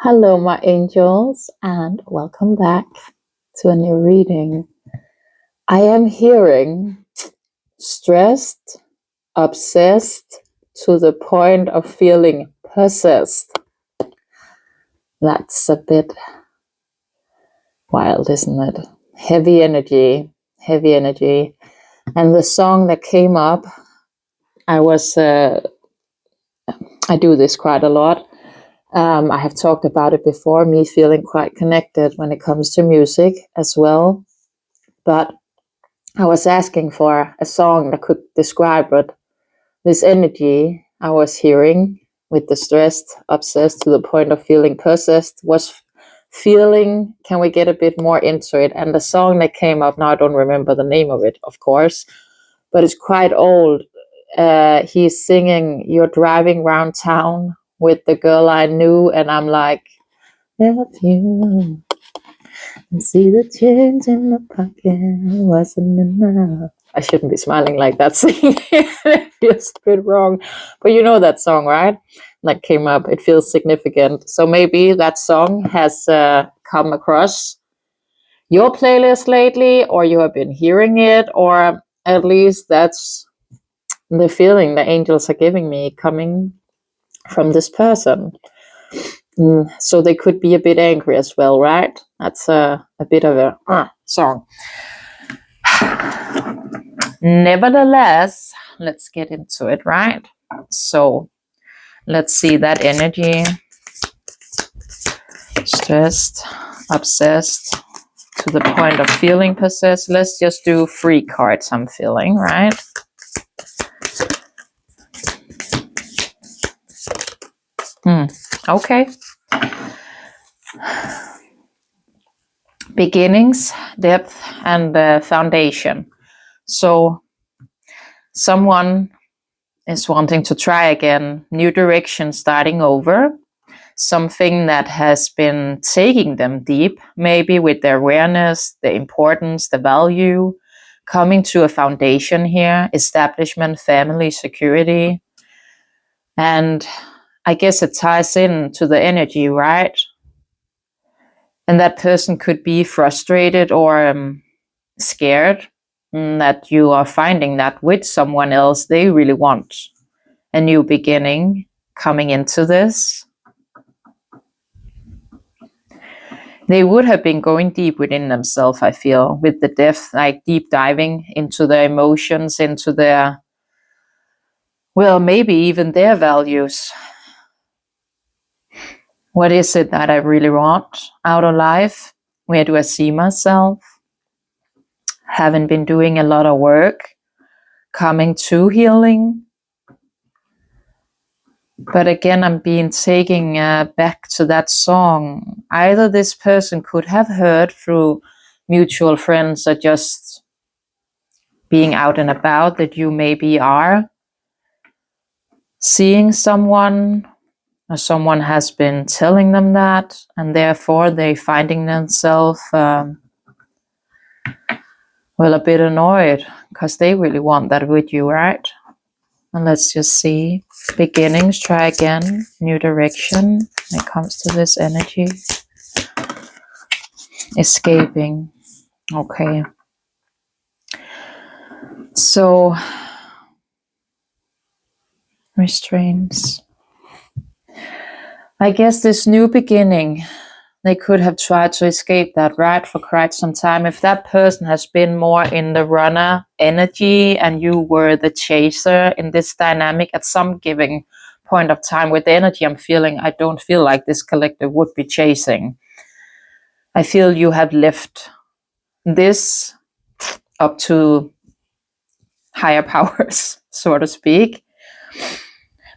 Hello, my angels, and welcome back to a new reading. I am hearing stressed, obsessed, to the point of feeling possessed. That's a bit wild, isn't it? Heavy energy, heavy energy. And the song that came up, I do this quite a lot. I have talked about it before, me feeling quite connected when it comes to music as well. But I was asking for a song that could describe it. This energy I was hearing with the stressed, obsessed to the point of feeling possessed was feeling, can we get a bit more into it? And the song that came up, now I don't remember the name of it, of course, but it's quite old. He's singing, "You're driving round town with the girl I knew," and I'm like, "If you see the change in my pocket wasn't enough." I shouldn't be smiling like that, singing. It feels a bit wrong. But you know that song, right? That came up. It feels significant. So maybe that song has come across your playlist lately, or you have been hearing it, or at least that's the feeling the angels are giving me coming from this person. So they could be a bit angry as well, right? That's a bit of a song. Nevertheless, let's get into it, right? So let's see that energy. Stressed, obsessed, to the point of feeling possessed. Let's just do 3 cards I'm feeling, right? Okay. Beginnings, depth, and foundation. So someone is wanting to try again, new direction, starting over. Something that has been taking them deep, maybe with their awareness, the importance, the value, coming to a foundation here, establishment, family, security. And I guess it ties in to the energy, right? And that person could be frustrated or scared that you are finding that with someone else, they really want a new beginning coming into this. They would have been going deep within themselves, I feel, with the depth, like deep diving into their emotions, into their, well, maybe even their values. What is it that I really want out of life? Where do I see myself? Haven't been doing a lot of work, coming to healing. But again, I'm being taken back to that song. Either this person could have heard through mutual friends or just being out and about that you maybe are seeing someone, or someone has been telling them that, and therefore they finding themselves a bit annoyed because they really want that with you, right? And let's just see. Beginnings, try again, new direction when it comes to this energy. Escaping. Okay. So, restraints. I guess this new beginning, they could have tried to escape that, right, for quite some time. If that person has been more in the runner energy and you were the chaser in this dynamic at some given point of time with the energy I'm feeling, I don't feel like this collective would be chasing. I feel you have left this up to higher powers, so to speak.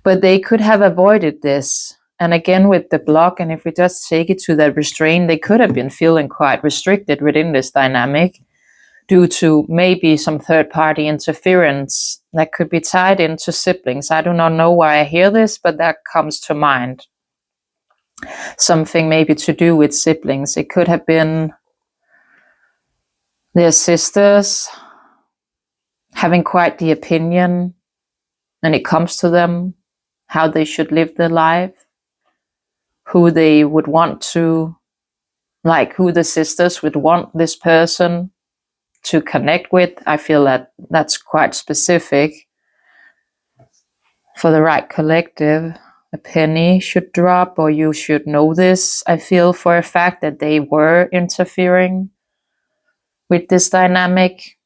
But they could have avoided this. And again, with the block, and if we just take it to that restraint, they could have been feeling quite restricted within this dynamic due to maybe some third-party interference that could be tied into siblings. I do not know why I hear this, but that comes to mind. Something maybe to do with siblings. It could have been their sisters having quite the opinion when it comes to them, how they should live their life. who they would want to, like who the sisters would want this person to connect with. I feel that that's quite specific for the right collective. A penny should drop, or you should know this. I feel for a fact that they were interfering with this dynamic.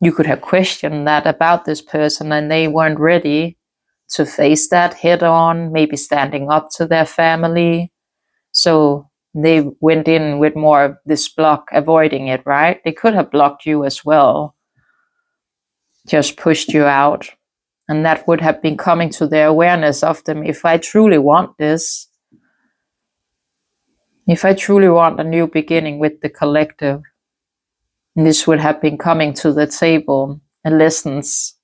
You could have questioned that about this person and they weren't ready to face that head on, maybe standing up to their family. So they went in with more of this block, avoiding it, right? They could have blocked you as well, just pushed you out. And that would have been coming to their awareness of them. If I truly want this, if I truly want a new beginning with the collective, this would have been coming to the table and lessons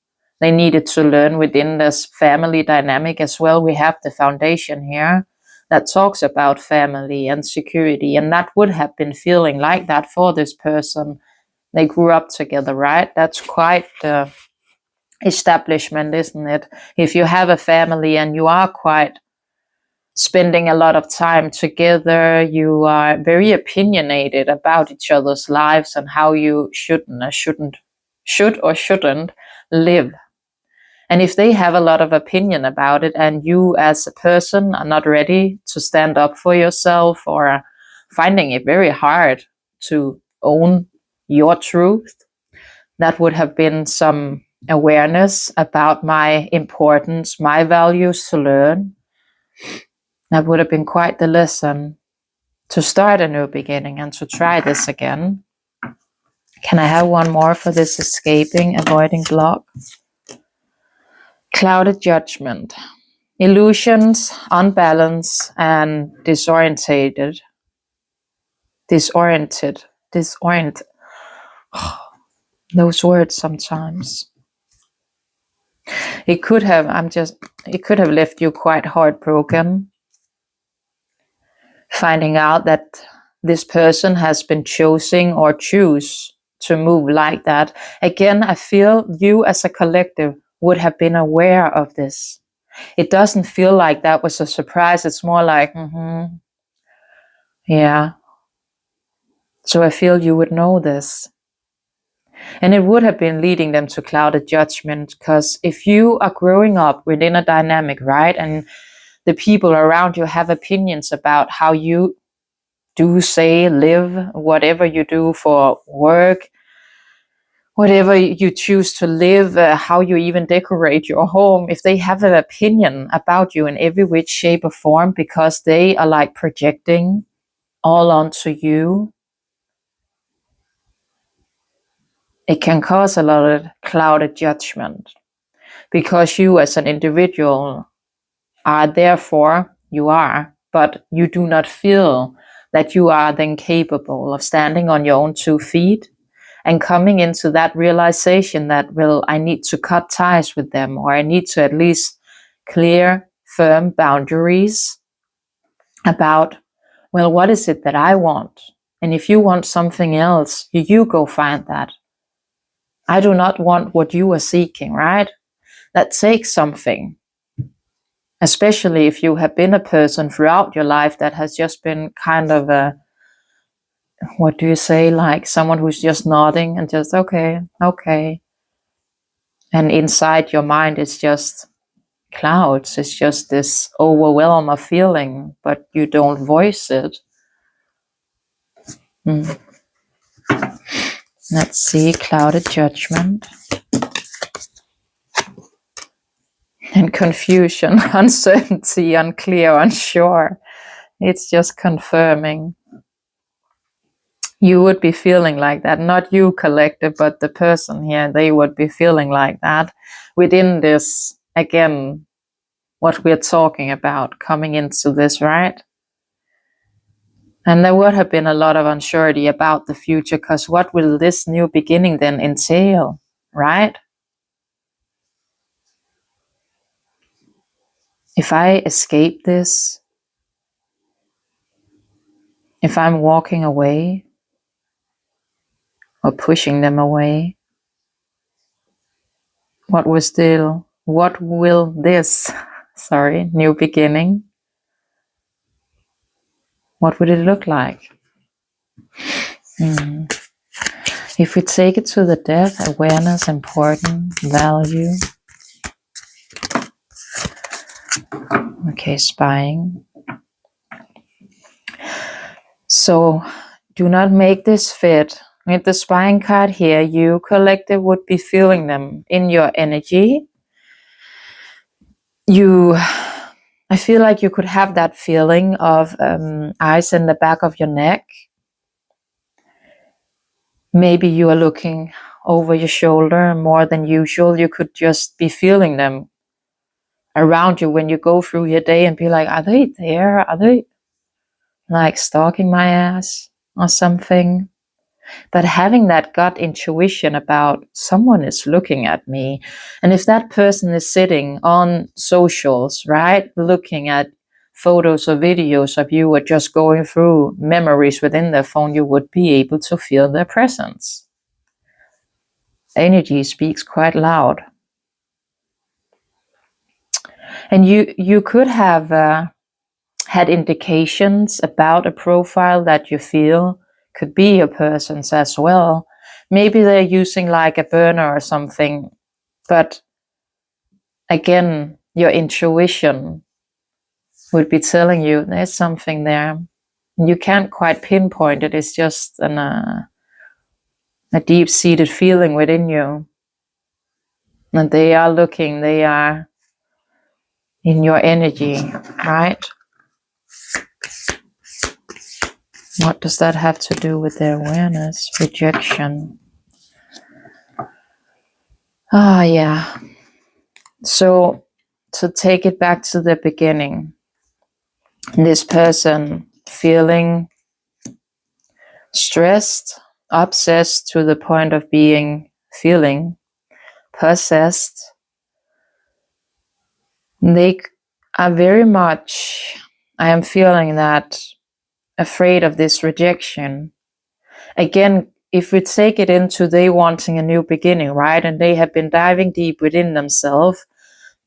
they needed to learn within this family dynamic as well. We have the foundation here that talks about family and security, and that would have been feeling like that for this person. They grew up together, right? That's quite the establishment, isn't it? If you have a family and you are quite spending a lot of time together, you are very opinionated about each other's lives and how you should or shouldn't live. And if they have a lot of opinion about it and you as a person are not ready to stand up for yourself, or finding it very hard to own your truth, that would have been some awareness about my importance, my values to learn. That would have been quite the lesson to start a new beginning and to try this again. Can I have one more for this escaping, avoiding block? Clouded judgment. Illusions, unbalanced, and disoriented. Those words sometimes. It could have left you quite heartbroken, finding out that this person has been choosing or choose to move like that. Again, I feel you as a collective would have been aware of this. It doesn't feel like that was a surprise. It's more like, yeah. So I feel you would know this. And it would have been leading them to clouded judgment, because if you are growing up within a dynamic, right, and the people around you have opinions about how you do, say, live, whatever you do for work, whatever you choose to live, how you even decorate your home, if they have an opinion about you in every which shape or form, because they are like projecting all onto you, it can cause a lot of clouded judgment, because you as an individual are, therefore you are, but you do not feel that you are then capable of standing on your own 2 feet and coming into that realization that, well, I need to cut ties with them, or I need to at least clear firm boundaries about, well, what is it that I want? And if you want something else, you go find that. I do not want what you are seeking, right? That takes something, especially if you have been a person throughout your life that has just been kind of a, what do you say, like someone who's just nodding and just, okay. And inside your mind is just clouds. It's just this overwhelm of feeling, but you don't voice it. Let's see, clouded judgment. And confusion, uncertainty, unclear, unsure. It's just confirming. You would be feeling like that, not you collective, but the person here, they would be feeling like that within this, again, what we're talking about coming into this, right? And there would have been a lot of uncertainty about the future, because what will this new beginning then entail, right? If I escape this, if I'm walking away or pushing them away, what will this new beginning What would it look like? If we take it to the depth, awareness, important, value. Okay, spying. So do not make this fit. With the spying card here, you collective would be feeling them in your energy. I feel like you could have that feeling of eyes in the back of your neck. Maybe you are looking over your shoulder more than usual. You could just be feeling them around you when you go through your day and be like, are they there? Are they like stalking my ass or something? But having that gut intuition about someone is looking at me. And if that person is sitting on socials, right, looking at photos or videos of you or just going through memories within their phone, you would be able to feel their presence. Energy speaks quite loud. And you could have had indications about a profile that you feel could be a person's as well. Maybe they're using like a burner or something, but again, your intuition would be telling you there's something there. You can't quite pinpoint it. It's just a deep-seated feeling within you. And they are looking, they are in your energy, right? What does that have to do with their awareness? Rejection. Yeah. So to take it back to the beginning, this person feeling stressed, obsessed to the point of feeling possessed. They are very much, I am feeling that, afraid of this rejection. Again, if we take it into they wanting a new beginning, right? And they have been diving deep within themselves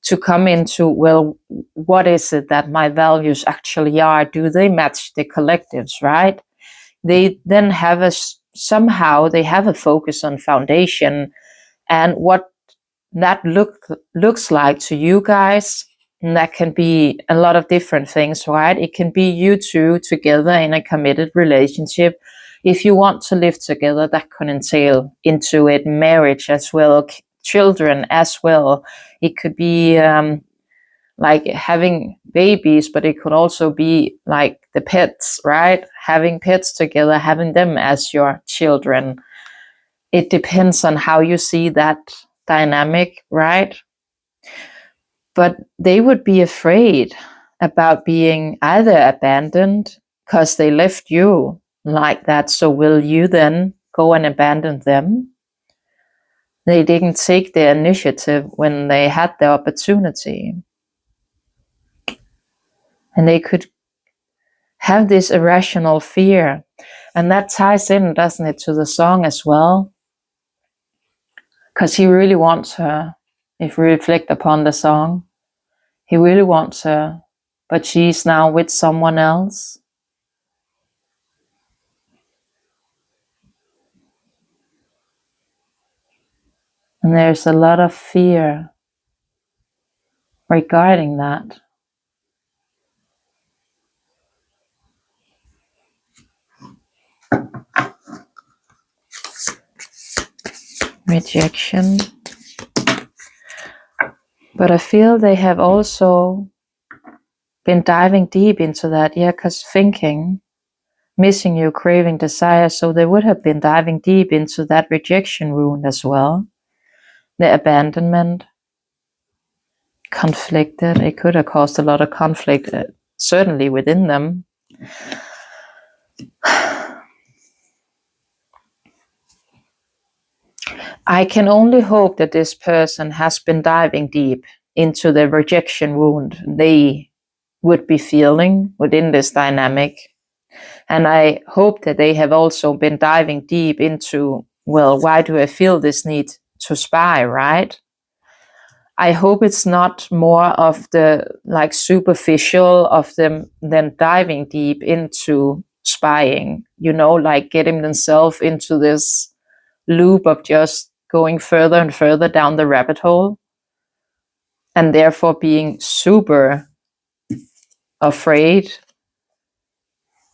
to come into, well, what is it that my values actually are? Do they match the collectives, right? They then have somehow they have a focus on foundation and what that looks like to you guys. And that can be a lot of different things, right? It can be you two together in a committed relationship. If you want to live together, that can entail into it marriage as well, children as well. It could be like having babies, but it could also be like the pets, right? Having pets together, having them as your children. It depends on how you see that dynamic, right? But they would be afraid about being either abandoned because they left you like that. So will you then go and abandon them? They didn't take the initiative when they had the opportunity. And they could have this irrational fear. And that ties in, doesn't it, to the song as well? Because he really wants her. If we reflect upon the song, he really wants her, but she's now with someone else. And there's a lot of fear regarding that. Rejection. But I feel they have also been diving deep into that, because thinking, missing you, craving, desire, so they would have been diving deep into that rejection wound as well. The abandonment, conflicted, it could have caused a lot of conflict, certainly within them. I can only hope that this person has been diving deep into the rejection wound they would be feeling within this dynamic. And I hope that they have also been diving deep into, well, why do I feel this need to spy, right? I hope it's not more of the like superficial of them than diving deep into spying, like getting themselves into this loop of just going further and further down the rabbit hole, and therefore being super afraid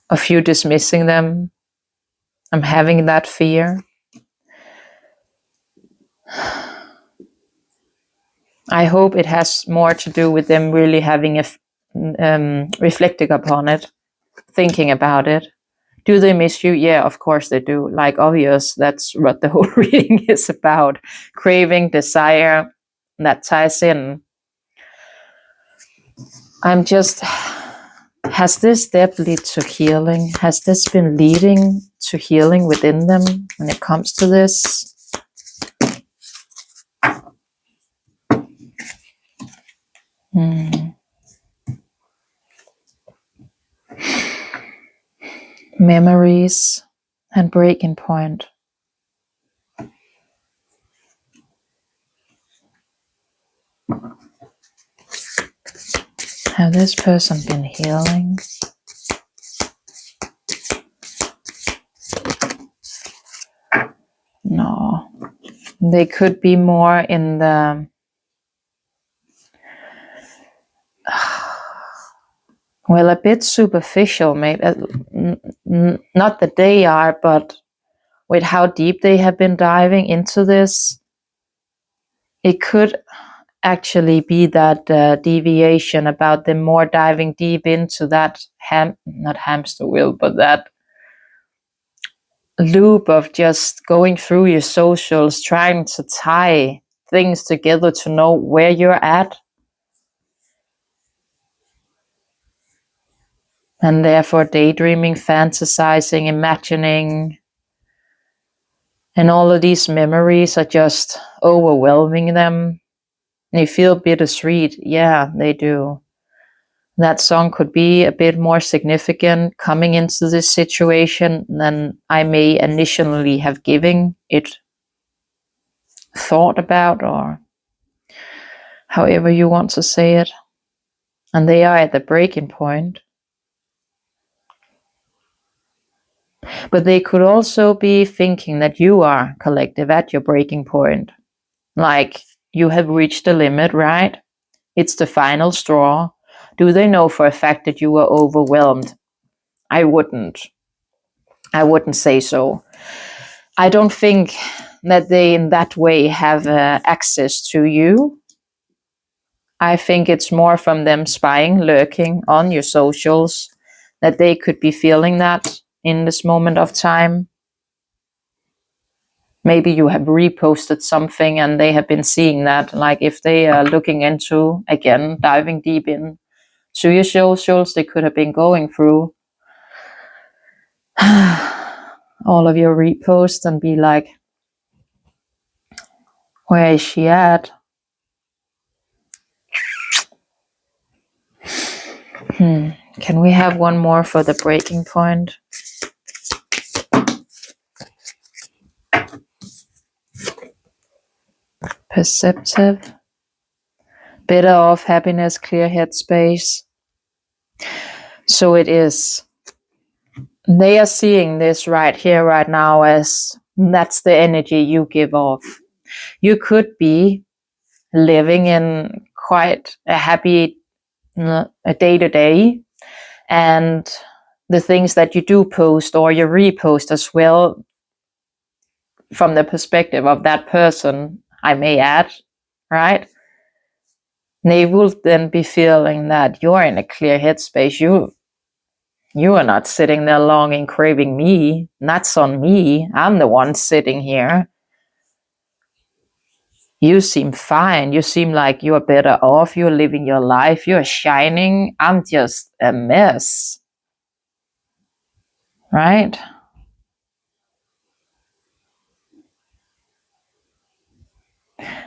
of you dismissing them. I'm having that fear. I hope it has more to do with them really having reflecting upon it, thinking about it. Do they miss you? Yeah, of course they do. Like, obvious, that's what the whole reading is about. Craving, desire, that ties in. I'm just, has this step lead to healing? Has this been leading to healing within them when it comes to this? Memories and breaking point. Have this person been healing? No. They could be more in the well, a bit superficial, maybe. Not that they are, but with how deep they have been diving into this, it could actually be that deviation about them more diving deep into that not hamster wheel, but that loop of just going through your socials, trying to tie things together to know where you're at, and therefore daydreaming, fantasizing, imagining, and all of these memories are just overwhelming them. They feel bittersweet. Yeah, they do. That song could be a bit more significant coming into this situation than I may initially have given it thought about, or however you want to say it. And they are at the breaking point. But they could also be thinking that you are, collective, at your breaking point. Like, you have reached the limit, right? It's the final straw. Do they know for a fact that you are overwhelmed? I wouldn't say so. I don't think that they in that way have access to you. I think it's more from them spying, lurking on your socials, that they could be feeling that in this moment of time. Maybe you have reposted something and they have been seeing that. Like, if they are looking into, again, diving deep in to your socials, they could have been going through all of your reposts and be like, where is she at? Can we have one more for the breaking point? Perceptive. Better off, happiness, clear headspace. So it is. They are seeing this right here, right now, as that's the energy you give off. You could be living in quite a happy a day-to-day, and the things that you do post or you repost as well, from the perspective of that person, I may add, right? They will then be feeling that you're in a clear headspace. You are not sitting there longing, craving me. That's on me. I'm the one sitting here. You seem fine. You seem like you're better off. You're living your life. You're shining. I'm just a mess. Right?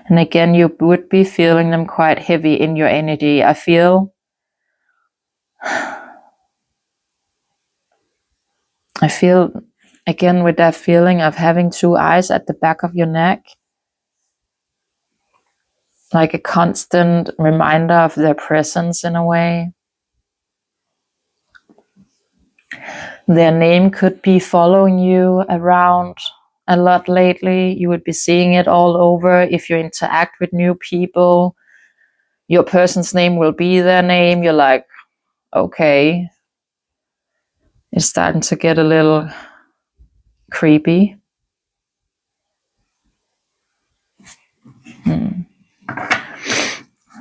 And again, you would be feeling them quite heavy in your energy. I feel again with that feeling of having two eyes at the back of your neck. like a constant reminder of their presence in a way. Their name could be following you around a lot lately. You would be seeing it all over. If you interact with new people, your person's name will be their name. You're like, okay, it's starting to get a little creepy.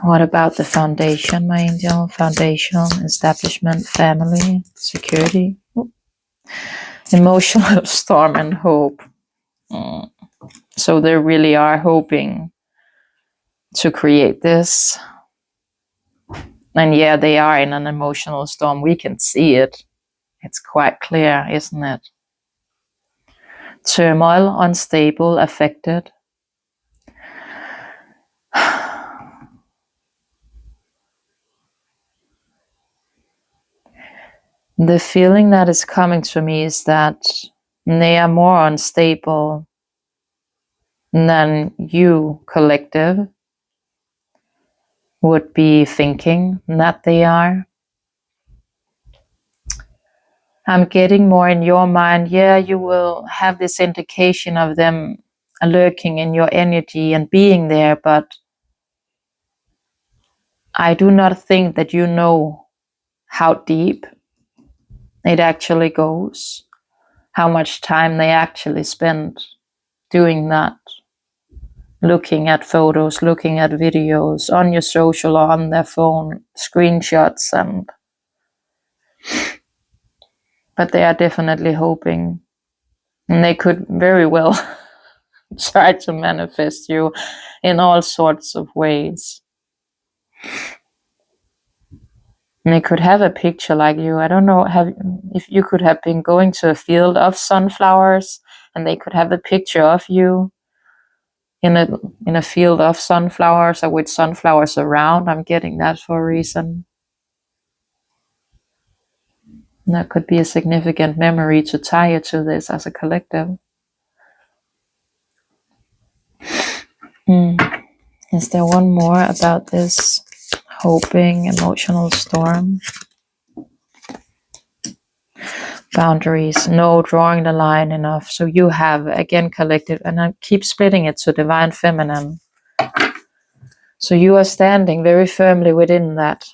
What about the foundation, my angel? Foundation, establishment, family, security. Emotional storm and hope. So they really are hoping to create this. And yeah, they are in an emotional storm. We can see it. It's quite clear, isn't it? Turmoil, unstable, affected. The feeling that is coming to me is that they are more unstable than you, collective, would be thinking that they are. I'm getting more in your mind, yeah, you will have this indication of them lurking in your energy and being there, but I do not think that you know how deep it actually goes, how much time they actually spend doing that, looking at photos, looking at videos on your social or on their phone, screenshots, but they are definitely hoping, and they could very well try to manifest you in all sorts of ways. And they could have a picture like you. I don't know if you could have been going to a field of sunflowers and they could have a picture of you in a field of sunflowers or with sunflowers around. I'm getting that for a reason. And that could be a significant memory to tie you to this as a collective. Is there one more about this hoping emotional storm? Boundaries, no, drawing the line enough. So you have, again, collective, and I keep splitting it to divine feminine. So you are standing very firmly within that,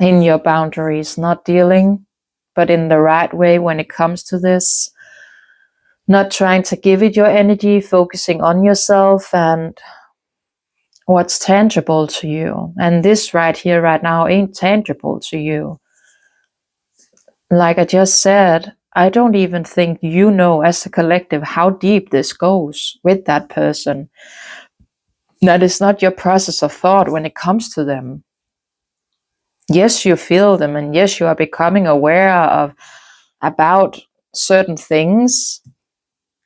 in your boundaries, not dealing, but in the right way when it comes to this. Not trying to give it your energy, focusing on yourself and what's tangible to you. And this right here, right now, ain't tangible to you. Like I just said, I don't even think you know as a collective how deep this goes with that person. That is not your process of thought when it comes to them. Yes, you feel them, and yes, you are becoming aware of about certain things,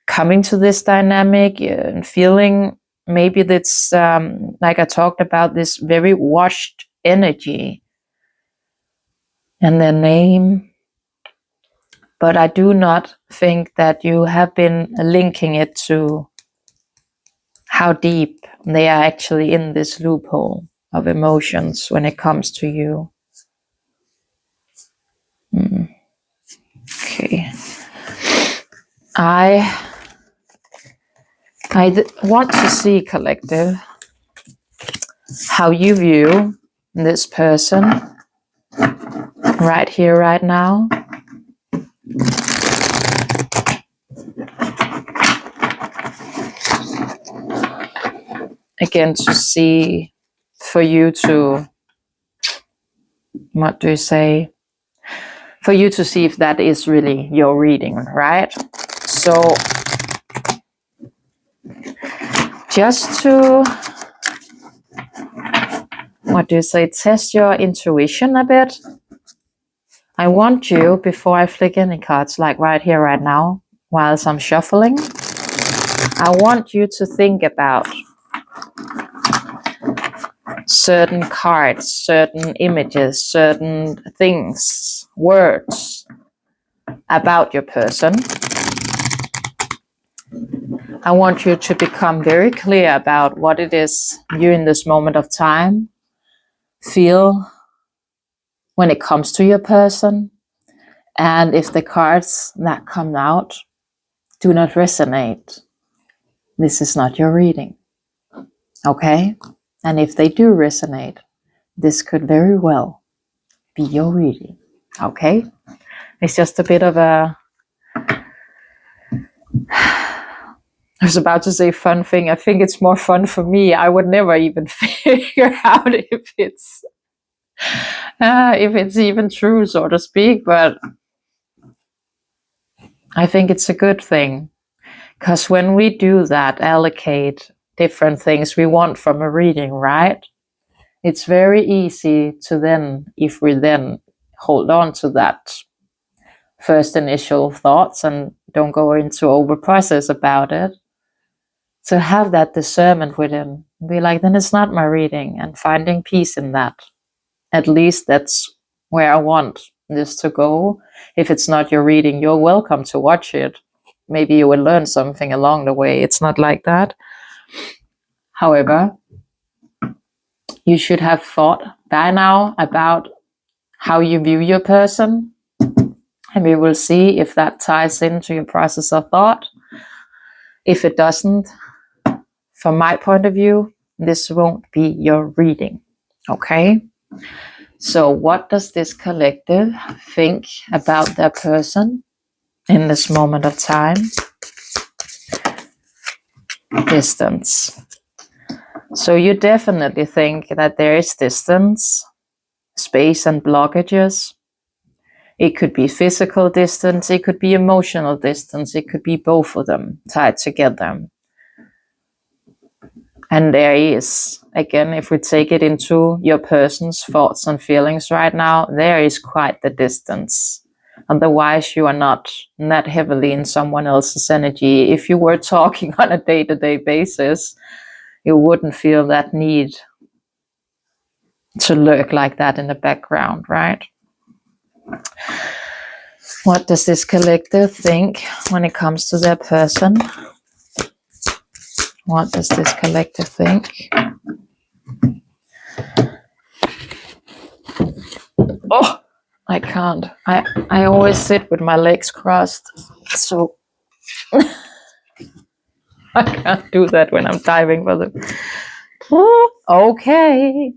coming to this dynamic and feeling maybe that's like I talked about, this very washed energy and their name. But I do not think that you have been linking it to how deep they are actually in this loophole of emotions when it comes to you. Okay. I want to see, collective, how you view this person right here, right now. Again, to see, for you to, what do you say? For you to see if that is really your reading, right? So, just to, what do you say, test your intuition a bit. I want you, before I flick any cards, like right here, right now, whilst I'm shuffling, I want you to think about certain cards, certain images, certain things, words about your person. I want you to become very clear about what it is you in this moment of time feel when it comes to your person. And if the cards that come out do not resonate, this is not your reading. Okay? And if they do resonate, this could very well be your reading. Okay? It's just a bit of a, I was about to say fun thing. I think it's more fun for me. I would never even figure out if it's even true, so to speak. But I think it's a good thing, because when we do that, allocate different things we want from a reading, right? It's very easy to then, if we then hold on to that first initial thoughts and don't go into over process about it, to have that discernment within, be like, then it's not my reading, and finding peace in that. At least that's where I want this to go. If it's not your reading, you're welcome to watch it. Maybe you will learn something along the way. It's not like that. However, you should have thought by now about how you view your person, and we will see if that ties into your process of thought. If it doesn't, from my point of view, this won't be your reading. Okay? So what does this collective think about their person in this moment of time? Distance. So you definitely think that there is distance, space and blockages. It could be physical distance, it could be emotional distance, it could be both of them tied together. And there is, again, if we take it into your person's thoughts and feelings right now, there is quite the distance. Otherwise, you are not that heavily in someone else's energy. If you were talking on a day-to-day basis, you wouldn't feel that need to lurk like that in the background, right? What does this collective think when it comes to their person? What does this collective think? Oh, I can't. I always sit with my legs crossed, so I can't do that when I'm diving for them. Okay.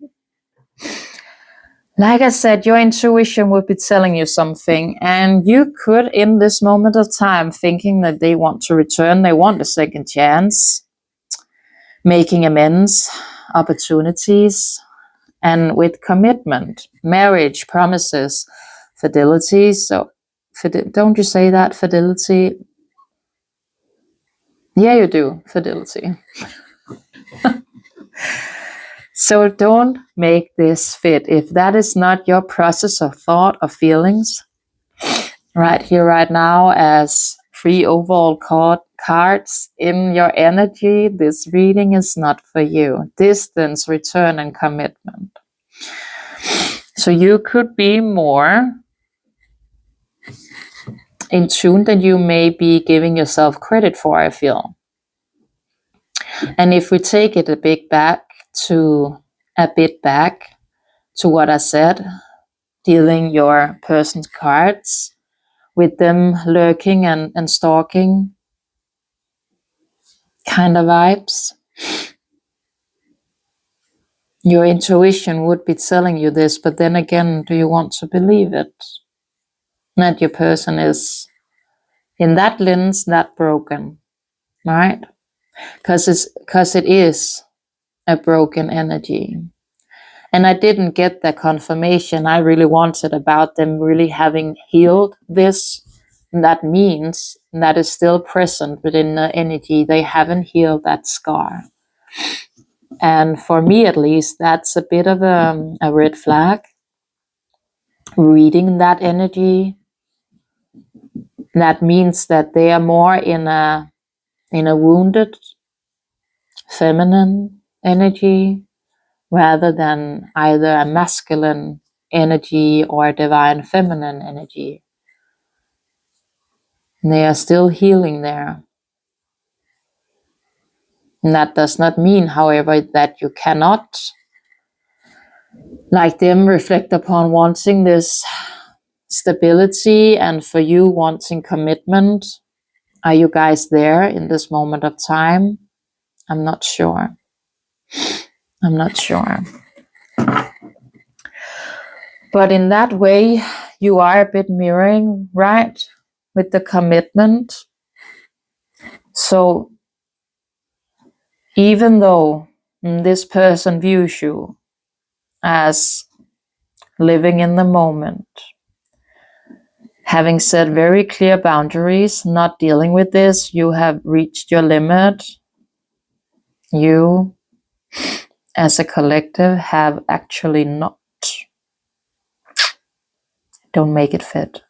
Like I said, your intuition would be telling you something, and you could, in this moment of time, thinking that they want to return, they want a second chance, making amends, opportunities, and with commitment, marriage, promises, fidelity. So, don't you say that, fidelity? Yeah, you do, fidelity. So don't make this fit. If that is not your process of thought or feelings, right here, right now, as 3 overall cards in your energy, this reading is not for you. Distance, return, and commitment. So you could be more in tune than you may be giving yourself credit for, I feel. And if we take it a bit back to what I said, dealing your person's cards, with them lurking and stalking kind of vibes, your intuition would be telling you this, but then again, do you want to believe it? That your person is, in that lens, that broken, right? Because it is a broken energy. And I didn't get the confirmation I really wanted about them really having healed this. And that means that is still present within the energy. They haven't healed that scar. And for me, at least, that's a bit of a red flag. Reading that energy, that means that they are more in a wounded feminine energy, rather than either a masculine energy or a divine feminine energy. And they are still healing there. And that does not mean, however, that you cannot, like them, reflect upon wanting this stability and for you wanting commitment. Are you guys there in this moment of time? I'm not sure. I'm not sure. But in that way, you are a bit mirroring, right? With the commitment. So even though this person views you as living in the moment, having set very clear boundaries, not dealing with this, you have reached your limit. You, as a collective, have actually not. Don't make it fit.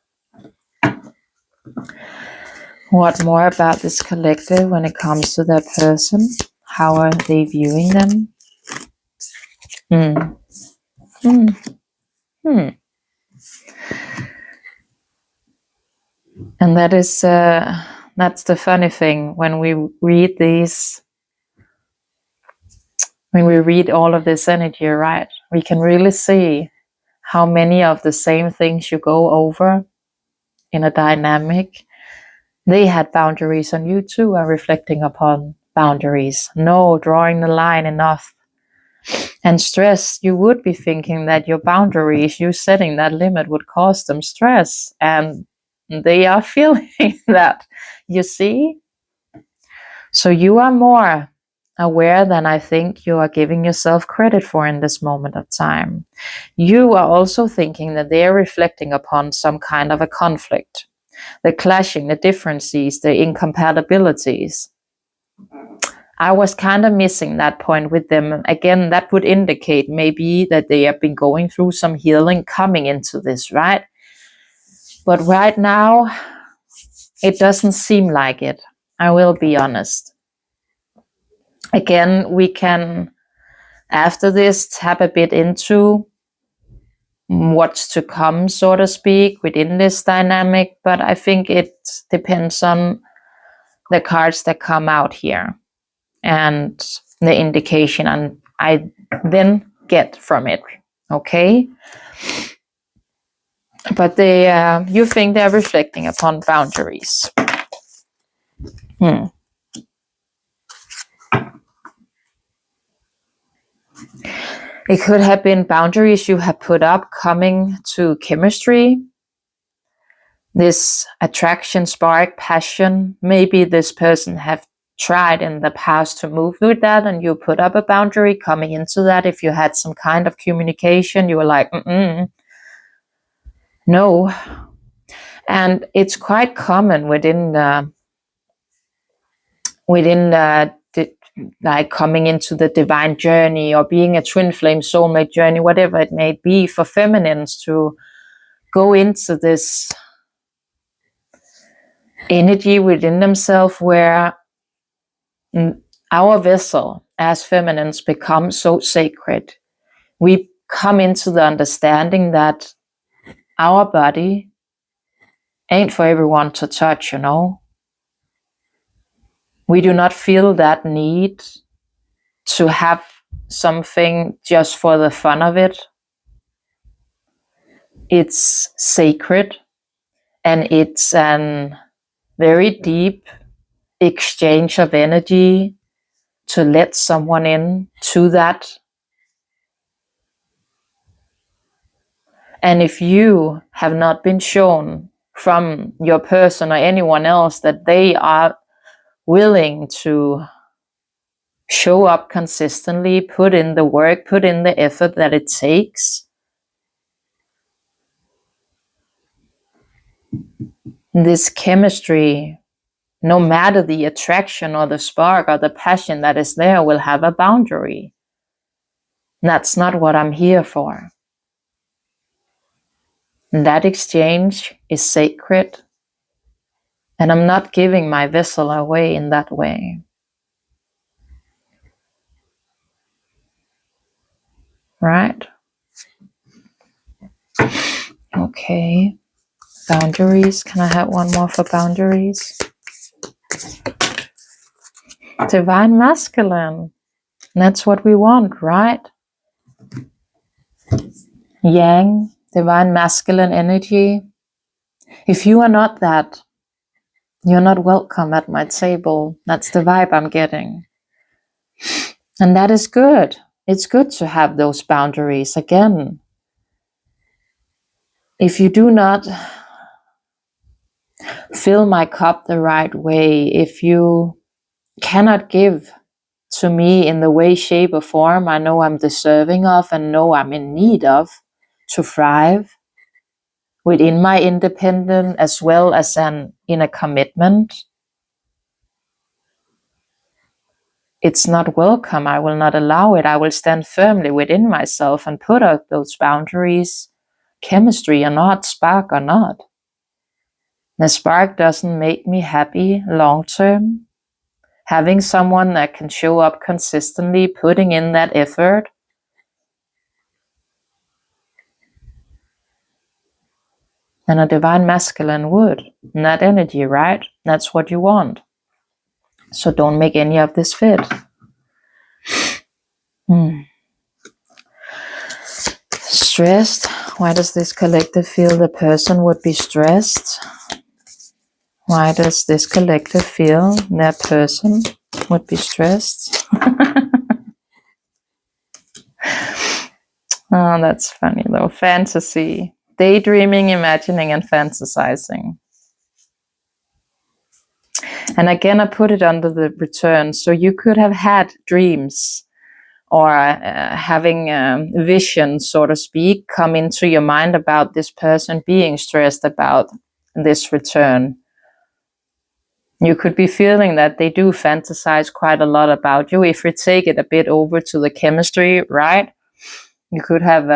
What more about this collective when it comes to that person? How are they viewing them? And that is that's the funny thing when we read these, when we read all of this energy, right? We can really see how many of the same things you go over in a dynamic, they had boundaries, and you too are reflecting upon boundaries. No, drawing the line enough. And stress, you would be thinking that your boundaries, you setting that limit would cause them stress. And they are feeling that, you see? So you are more aware than I think you are giving yourself credit for in this moment of time. You are also thinking that they are reflecting upon some kind of a conflict, the clashing, the differences, the incompatibilities. I was kind of missing that point with them. Again, that would indicate maybe that they have been going through some healing coming into this, right? But right now, it doesn't seem like it. I will be honest. Again, we can, after this, tap a bit into what's to come, so to speak, within this dynamic. But I think it depends on the cards that come out here and the indication and I then get from it. Okay? But they, you think they're reflecting upon boundaries. It could have been boundaries you have put up coming to chemistry. This attraction, spark, passion. Maybe this person have tried in the past to move with that and you put up a boundary coming into that. If you had some kind of communication, you were like, no. And it's quite common within like coming into the divine journey or being a twin flame soulmate journey, whatever it may be, for feminines to go into this energy within themselves where our vessel as feminines becomes so sacred. We come into the understanding that our body ain't for everyone to touch, you know. We do not feel that need to have something just for the fun of it. It's sacred and it's an very deep exchange of energy to let someone in to that. And if you have not been shown from your person or anyone else that they are willing to show up consistently, put in the work, put in the effort that it takes, this chemistry, no matter the attraction or the spark or the passion that is there, will have a boundary. That's not what I'm here for. And that exchange is sacred. And I'm not giving my vessel away in that way. Right? Okay. Boundaries. Can I have one more for boundaries? Divine Masculine. That's what we want, right? Yang, Divine Masculine energy. If you are not that, you're not welcome at my table. That's the vibe I'm getting. And that is good. It's good to have those boundaries. Again, if you do not fill my cup the right way, if you cannot give to me in the way, shape, or form I know I'm deserving of and know I'm in need of to thrive within my independence as well as in a commitment, it's not welcome. I will not allow it. I will stand firmly within myself and put up those boundaries, chemistry or not, spark or not. The spark doesn't make me happy long term. Having someone that can show up consistently, putting in that effort, and a Divine Masculine would. And that energy, right? That's what you want. So don't make any of this fit. Stressed. Why does this collective feel the person would be stressed? Why does this collective feel that person would be stressed? Oh, that's funny though. Fantasy. Daydreaming, imagining, and fantasizing. And again, I put it under the return. So you could have had dreams or having vision, so to speak, come into your mind about this person being stressed about this return. You could be feeling that they do fantasize quite a lot about you. If we take it a bit over to the chemistry, right? You could have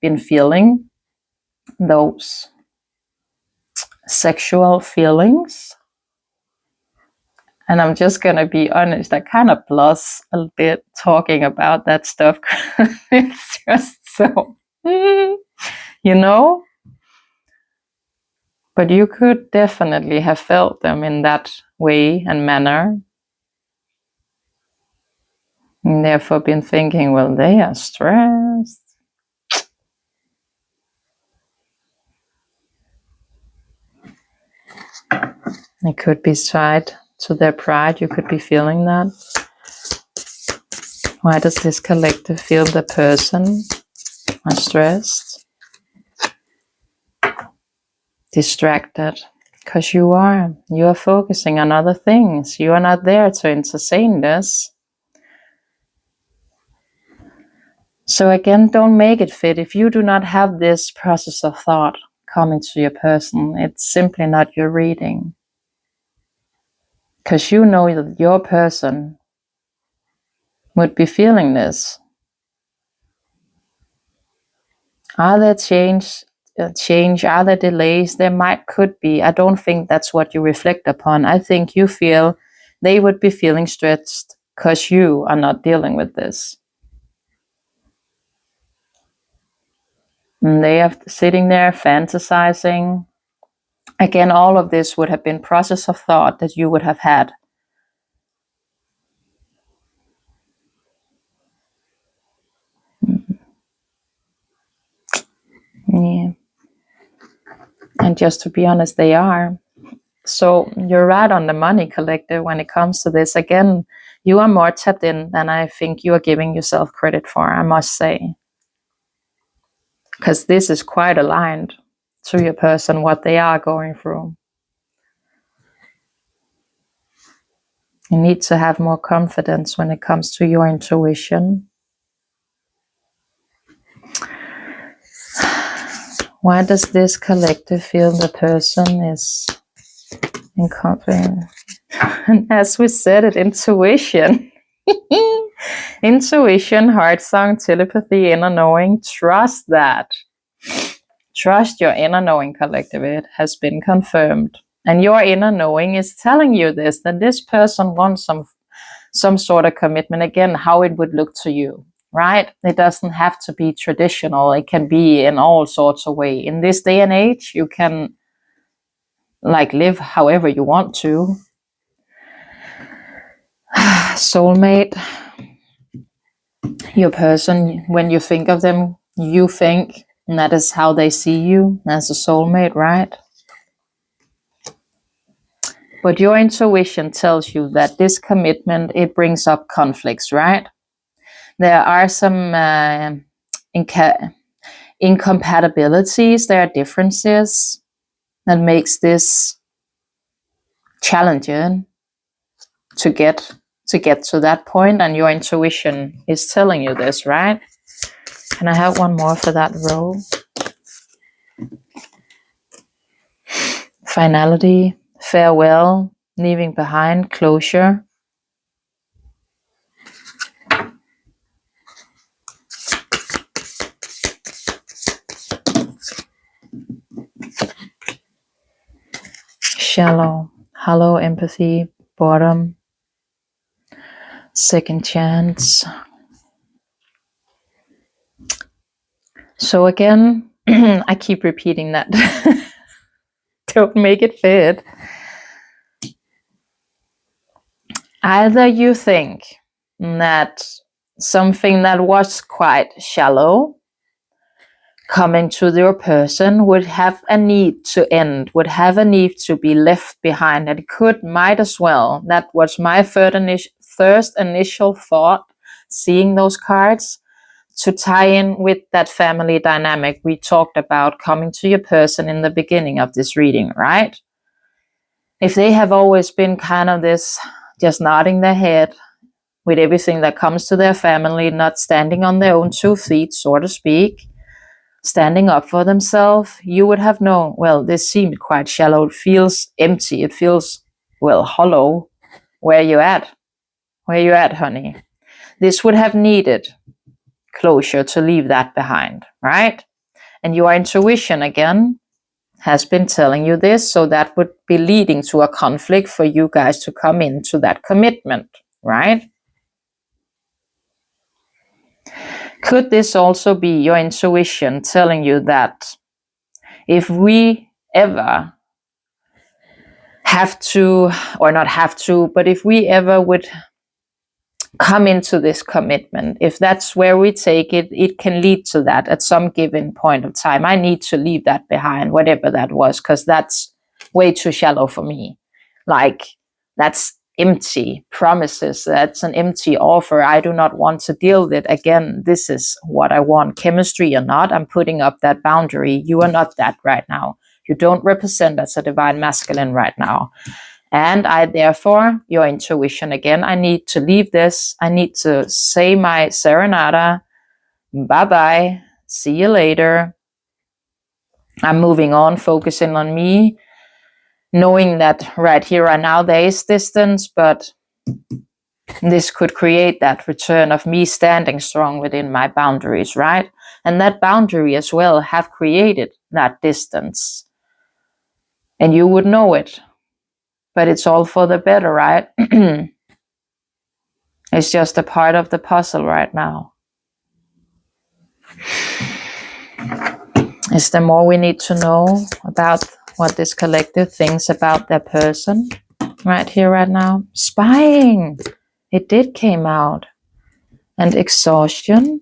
been feeling those sexual feelings. And I'm just going to be honest, I kind of blush a bit talking about that stuff. It's just so, you know? But you could definitely have felt them in that way and manner. And therefore been thinking, well, they are stressed. It could be tied to their pride. You could be feeling that. Why does this collective feel the person are stressed? Distracted. Because you are focusing on other things. You are not there to entertain this. So again, don't make it fit. If you do not have this process of thought coming to your person, it's simply not your reading. Because you know that your person would be feeling this. Are there change? Are there delays? There could be. I don't think that's what you reflect upon. I think you feel they would be feeling stressed because you are not dealing with this. And they are sitting there fantasizing. Again, all of this would have been process of thought that you would have had. Yeah. And just to be honest, they are. So you're right on the money, collective, when it comes to this. Again, you are more tapped in than I think you are giving yourself credit for, I must say. Because this is quite aligned to your person, what they are going through. You need to have more confidence when it comes to your intuition. Why does this collective feel the person is incompetent? And as we said it, intuition. Intuition, heart song, telepathy, inner knowing. Trust that. Trust your inner knowing, collective. It has been confirmed. And your inner knowing is telling you this, that this person wants some sort of commitment. Again, how it would look to you, right? It doesn't have to be traditional. It can be in all sorts of ways. In this day and age, you can live however you want to. Soulmate, your person, when you think of them, you think that is how they see you as a soulmate, right? But your intuition tells you that this commitment, it brings up conflicts, right? There are some incompatibilities, there are differences that makes this challenging to get to that point, and your intuition is telling you this, right? Can I have one more for that row? Finality, farewell, leaving behind, closure. Shallow, hollow empathy, bottom, second chance. So again, I keep repeating that. Don't make it fit. Either you think that something that was quite shallow coming to your person would have a need to end, would have a need to be left behind. And it might as well. That was my first initial thought, seeing those cards, to tie in with that family dynamic we talked about coming to your person in the beginning of this reading, right? If they have always been kind of this, just nodding their head with everything that comes to their family, not standing on their own 2 feet, so to speak, standing up for themselves, you would have known, well, this seemed quite shallow. It feels empty. It feels, well, hollow. Where you at? Where you at, honey? This would have needed closure to leave that behind, right? And your intuition, again, has been telling you this, so that would be leading to a conflict for you guys to come into that commitment, right? Could this also be your intuition telling you that if we ever have to, or not have to, but if we ever would come into this commitment, if that's where we take it, it can lead to that at some given point of time. I need to leave that behind, whatever that was, because that's way too shallow for me. Like, that's empty promises. That's an empty offer. I do not want to deal with it. Again, this is what I want. Chemistry or not, I'm putting up that boundary. You are not that right now. You don't represent as a divine masculine right now. And I, therefore, your intuition again, I need to leave this. I need to say my serenata. Bye-bye. See you later. I'm moving on, focusing on me, knowing that right here, right now, there is distance, but this could create that return of me standing strong within my boundaries, right? And that boundary as well have created that distance. And you would know it. But it's all for the better, right? It's just a part of the puzzle right now. Is there more we need to know about what this collective thinks about their person right here, right now? Spying. It did came out. And exhaustion.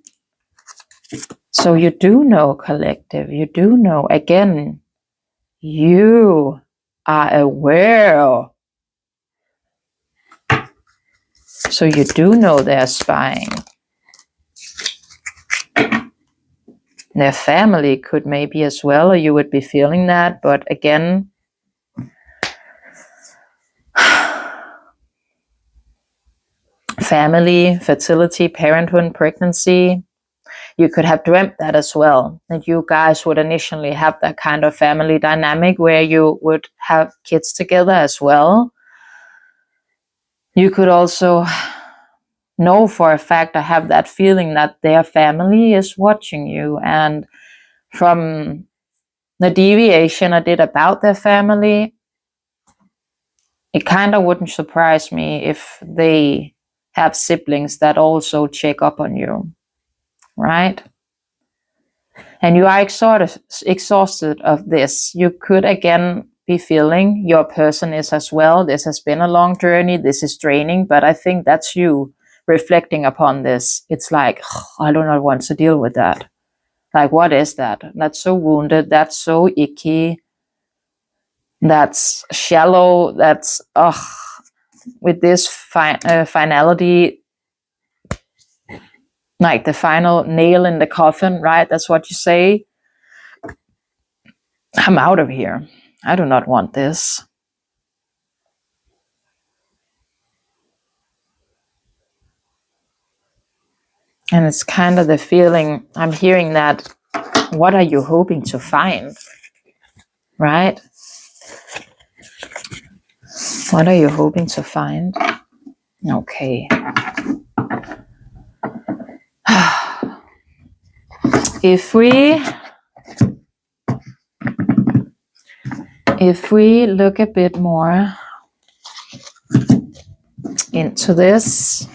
So you do know, collective. You do know. Again, you are aware. So you do know they're spying. Their family could maybe as well, or you would be feeling that. But again, family, fertility, parenthood, pregnancy, you could have dreamt that as well. That you guys would initially have that kind of family dynamic where you would have kids together as well. You could also know for a fact, I have that feeling that their family is watching you. And from the deviation I did about their family, it kind of wouldn't surprise me if they have siblings that also check up on you, right? And you are exhausted of this. You could again be feeling. Your person is as well. This has been a long journey. This is draining, but I think that's you reflecting upon this. It's like, I do not want to deal with that. Like, what is that? That's so wounded. That's so icky. That's shallow. That's, with this finality, like the final nail in the coffin, right? That's what you say. I'm out of here. I do not want this. And it's kind of the feeling I'm hearing that, what are you hoping to find? Right? What are you hoping to find? Okay. If we look a bit more into this,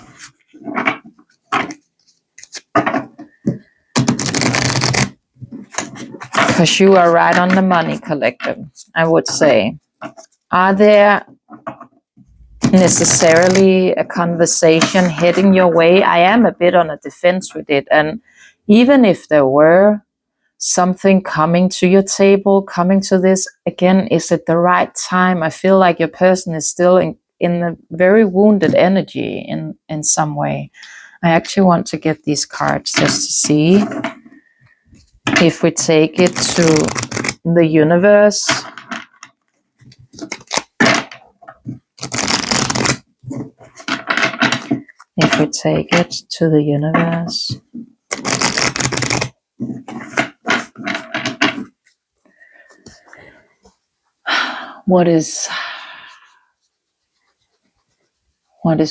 because you are right on the money, collective, I would say. Are there necessarily a conversation heading your way? I am a bit on a defense with it, and even if there were something coming to your table, coming to this, again, is it the right time? I feel like your person is still in a very wounded energy in some way. I actually want to get these cards just to see if we take it to the universe. If we take it to the universe. What is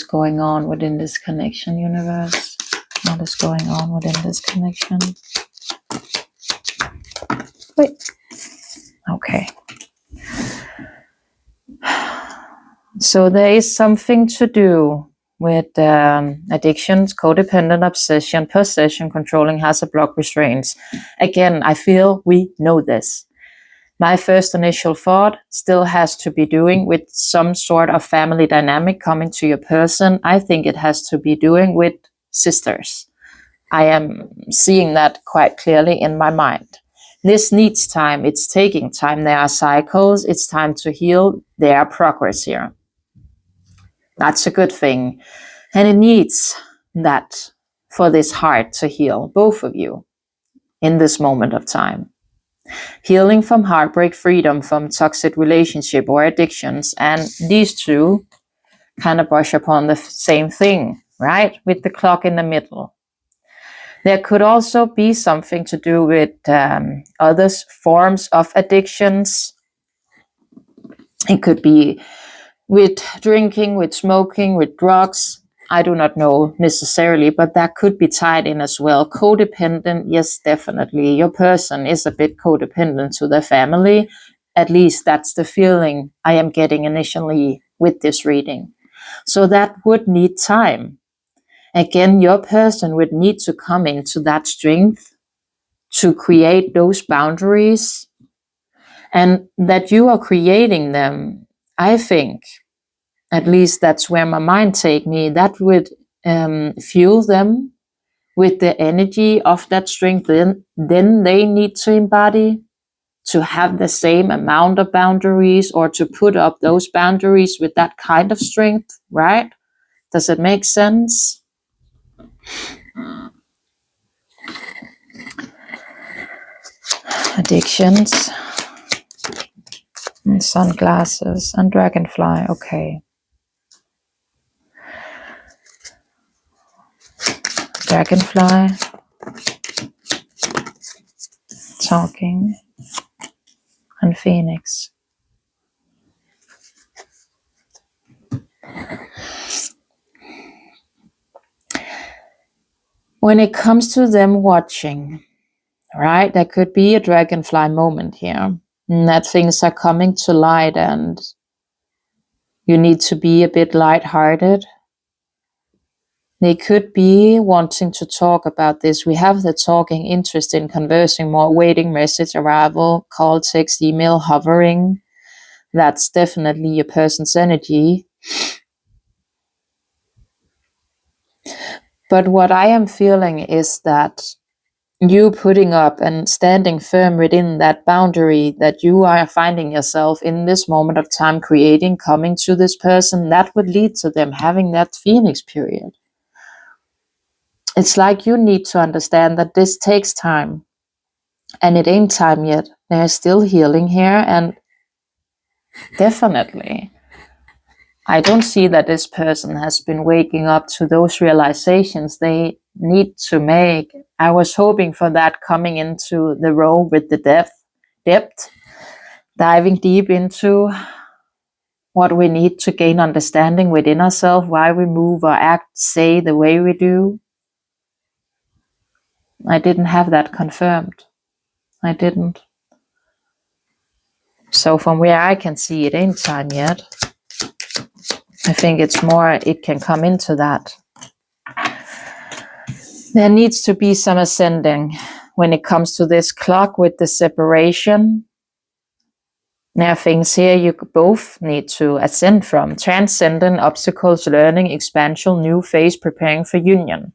going on within this connection, universe? What is going on within this connection? Wait. Okay. So there is something to do with addictions, codependent, obsession, possession, controlling, hazard, block, restraints. Again, I feel we know this. My first initial thought still has to be doing with some sort of family dynamic coming to your person. I think it has to be doing with sisters. I am seeing that quite clearly in my mind. This needs time. It's taking time. There are cycles. It's time to heal. There are progress here. That's a good thing. And it needs that for this heart to heal, both of you, in this moment of time. Healing from heartbreak, freedom from toxic relationship or addictions. And these two kind of brush upon the same thing, right? With the clock in the middle. There could also be something to do with other forms of addictions. It could be with drinking, with smoking, with drugs. I do not know necessarily, but that could be tied in as well. Codependent, yes, definitely. Your person is a bit codependent to their family. At least that's the feeling I am getting initially with this reading. So that would need time. Again, your person would need to come into that strength to create those boundaries, and that you are creating them. I think, at least that's where my mind take me, that would fuel them with the energy of that strength. Then they need to embody to have the same amount of boundaries, or to put up those boundaries with that kind of strength, right? Does it make sense? Addictions and sunglasses and dragonfly. Okay. Dragonfly talking and phoenix. When it comes to them watching, right, there could be a dragonfly moment here, and that things are coming to light and you need to be a bit lighthearted. They could be wanting to talk about this. We have the talking, interest in conversing more, waiting, message, arrival, call, text, email, hovering. That's definitely your person's energy. But what I am feeling is that you putting up and standing firm within that boundary that you are finding yourself in this moment of time creating, coming to this person, that would lead to them having that Phoenix period. It's like you need to understand that this takes time, and it ain't time yet. There's still healing here, and definitely I don't see that this person has been waking up to those realizations they need to make. I was hoping for that coming into the role with the depth, diving deep into what we need to gain understanding within ourselves, why we move or act, say the way we do. I didn't have that confirmed. I didn't. So from where I can see, it ain't time yet. I think it's more, it can come into that. There needs to be some ascending when it comes to this clock with the separation. There are things here you both need to ascend from. Transcendent, obstacles, learning, expansion, new phase, preparing for union.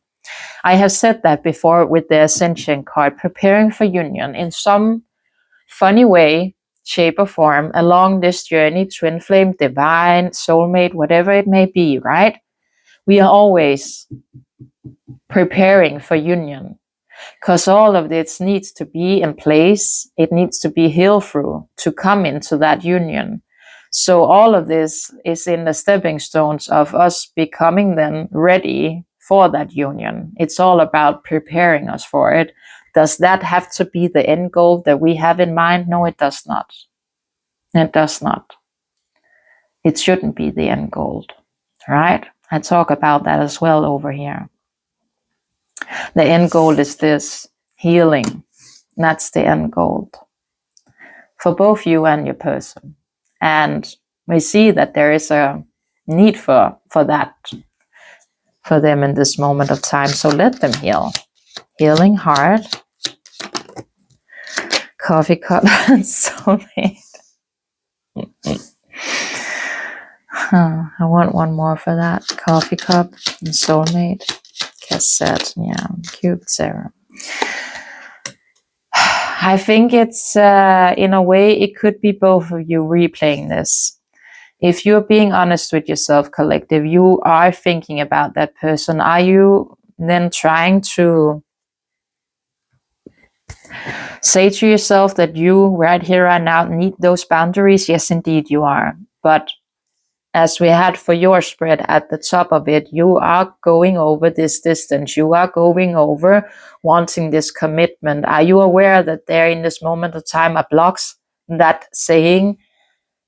I have said that before with the Ascension card, preparing for union in some funny way, shape or form along this journey, twin flame, divine, soulmate, whatever it may be, right? We are always preparing for union because all of this needs to be in place. It needs to be healed through to come into that union. So all of this is in the stepping stones of us becoming then ready for that union. It's all about preparing us for it. Does that have to be the end goal that we have in mind? No, it does not. It does not. It shouldn't be the end goal, right? I talk about that as well over here. The end goal is this, healing. That's the end goal for both you and your person. And we see that there is a need for that for them in this moment of time. So let them heal. Healing heart, coffee cup, and soulmate. I want one more for that. Coffee cup and soulmate. Cassette, yeah, Cupid Sarah. I think it's, in a way, it could be both of you replaying this. If you're being honest with yourself, collective, you are thinking about that person. Are you then trying to say to yourself that you, right here, right now, need those boundaries? Yes, indeed, you are. But as we had for your spread at the top of it, you are going over this distance. You are going over wanting this commitment. Are you aware that there in this moment of time are blocks that saying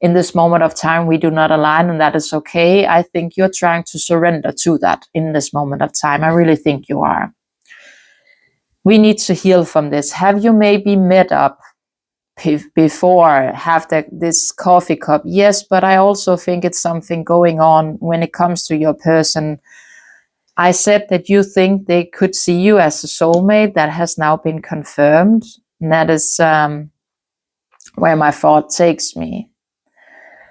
in this moment of time we do not align and that is okay? I think you're trying to surrender to that in this moment of time. I really think you are. We need to heal from this. Have you maybe met up before, have this coffee cup? Yes, but I also think it's something going on when it comes to your person. I said that you think they could see you as a soulmate. That has now been confirmed. And that is where my thought takes me.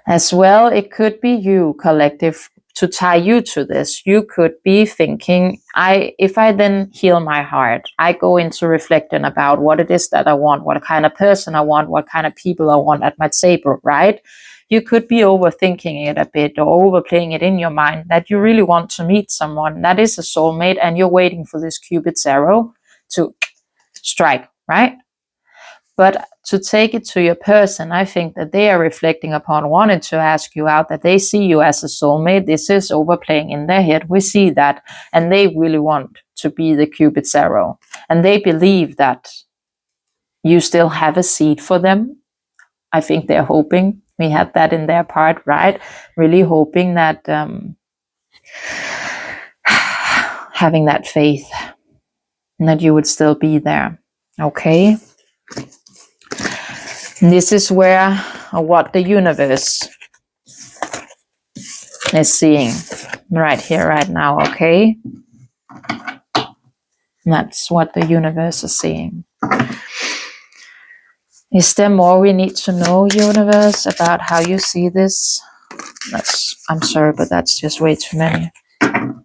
As well, it could be you, collective, to tie you to this. You could be thinking, if I then heal my heart, I go into reflecting about what it is that I want, what kind of person I want, what kind of people I want at my table, right? You could be overthinking it a bit or overplaying it in your mind that you really want to meet someone that is a soulmate and you're waiting for this Cupid's arrow to strike, right? But to take it to your person, I think that they are reflecting upon wanting to ask you out, that they see you as a soulmate. This is overplaying in their head. We see that. And they really want to be the Cupid's arrow. And they believe that you still have a seat for them. I think they're hoping. We had that in their part, right? Really hoping that having that faith and that you would still be there. Okay? This is where what the universe is seeing right here, right now, okay? That's what the universe is seeing. Is there more we need to know, universe, about how you see this? I'm sorry, but that's just way too many. How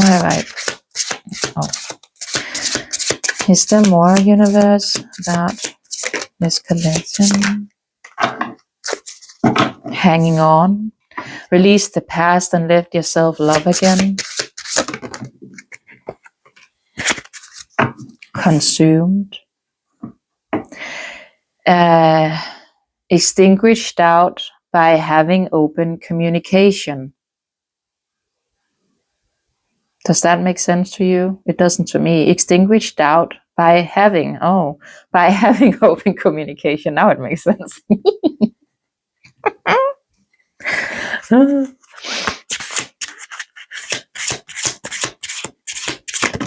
have I... Oh. Is there more, universe, about this connection? Hanging on. Release the past and let yourself love again. Consumed. Extinguish doubt by having open communication. Does that make sense to you? It doesn't to me. Extinguish doubt by having open communication. Now it makes sense.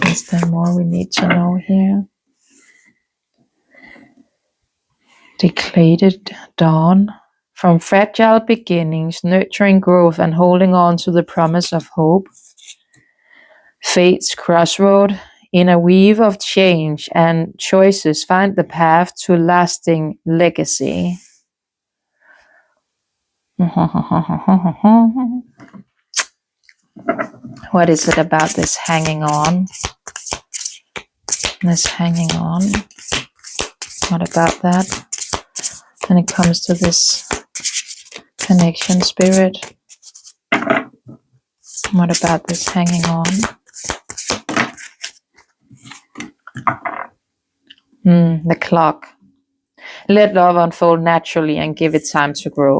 Is there more we need to know here? Declared dawn. From fragile beginnings, nurturing growth and holding on to the promise of hope. Fate's crossroad. In a weave of change and choices, find the path to lasting legacy. What is it about this hanging on? This hanging on. What about that? When it comes to this connection, spirit. What about this hanging on? The clock. Let love unfold naturally and give it time to grow.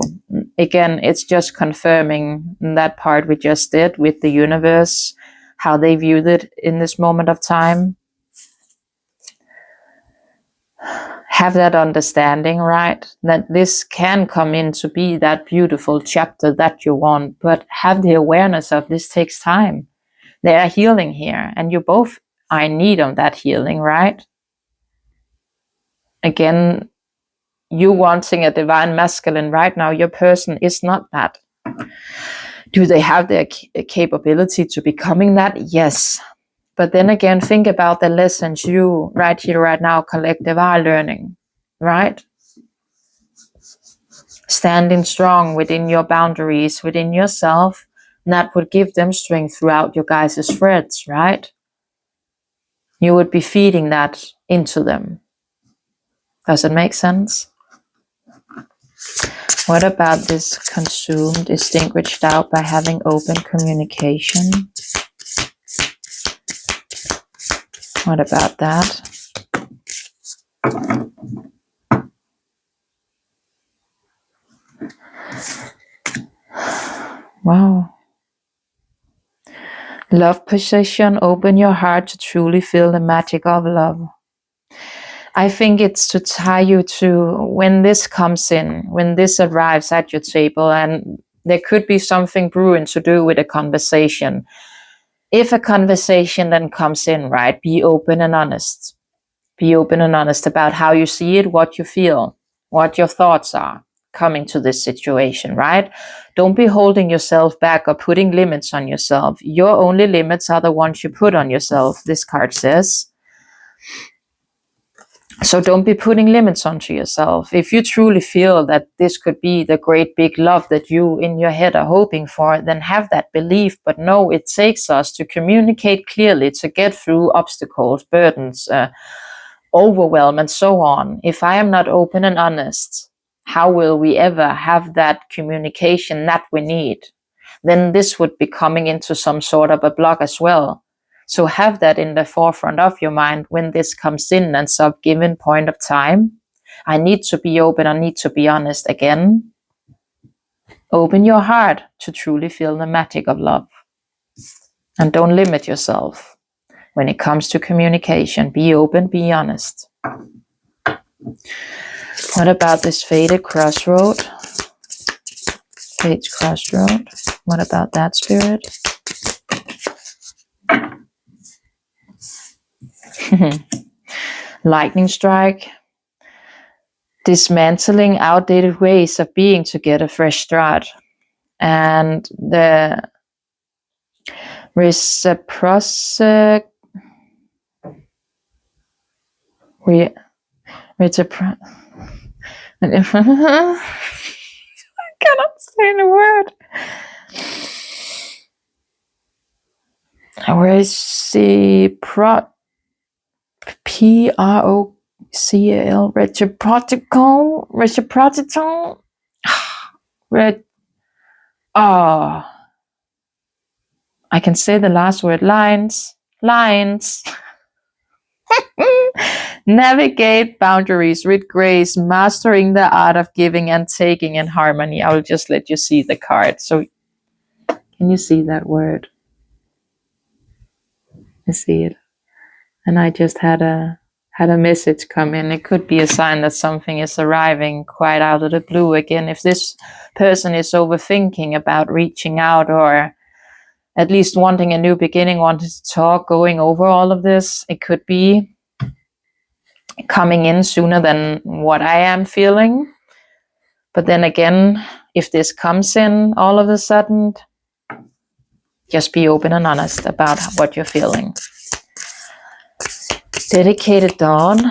Again, it's just confirming that part we just did with the universe, how they viewed it in this moment of time. Have that understanding, right? That this can come in to be that beautiful chapter that you want, but have the awareness of this takes time. There are healing here, and you both are in need of that healing, right? Again, you wanting a divine masculine right now, your person is not that. Do they have the capability to becoming that? Yes. But then again, think about the lessons you right here, right now, collective are learning, right? Standing strong within your boundaries, within yourself, and that would give them strength throughout your guys' threads, right? You would be feeding that into them. Does it make sense? What about this consumed, extinguished out by having open communication? What about that? Wow. Love position, open your heart to truly feel the magic of love. I think it's to tie you to when this comes in, when this arrives at your table, and there could be something brewing to do with a conversation. If a conversation then comes in, right, be open and honest. Be open and honest about how you see it, what you feel, what your thoughts are coming to this situation, right? Don't be holding yourself back or putting limits on yourself. Your only limits are the ones you put on yourself, this card says. So don't be putting limits onto yourself. If you truly feel that this could be the great big love that you in your head are hoping for, then have that belief. But no, it takes us to communicate clearly, to get through obstacles, burdens, overwhelm, and so on. If I am not open and honest, how will we ever have that communication that we need? Then this would be coming into some sort of a block as well. So have that in the forefront of your mind when this comes in and some given point of time. I need to be open, I need to be honest again. Open your heart to truly feel the magic of love. And don't limit yourself. When it comes to communication, be open, be honest. What about this fated crossroad? Fate's crossroad. What about that, spirit? Lightning strike. Dismantling outdated ways of being to get a fresh start. And the Reciprocity. I cannot say the word. P-R-O-C-A-L. Reciprocal. I can say the last word. Lines. Navigate boundaries with grace, mastering the art of giving and taking in harmony. I will just let you see the card. So, can you see that word? I see it. And I just had a message come in. It could be a sign that something is arriving quite out of the blue again. If this person is overthinking about reaching out, or at least wanting a new beginning, wanting to talk, going over all of this, it could be coming in sooner than what I am feeling. But then again, if this comes in all of a sudden, just be open and honest about what you're feeling. Dedicated Dawn.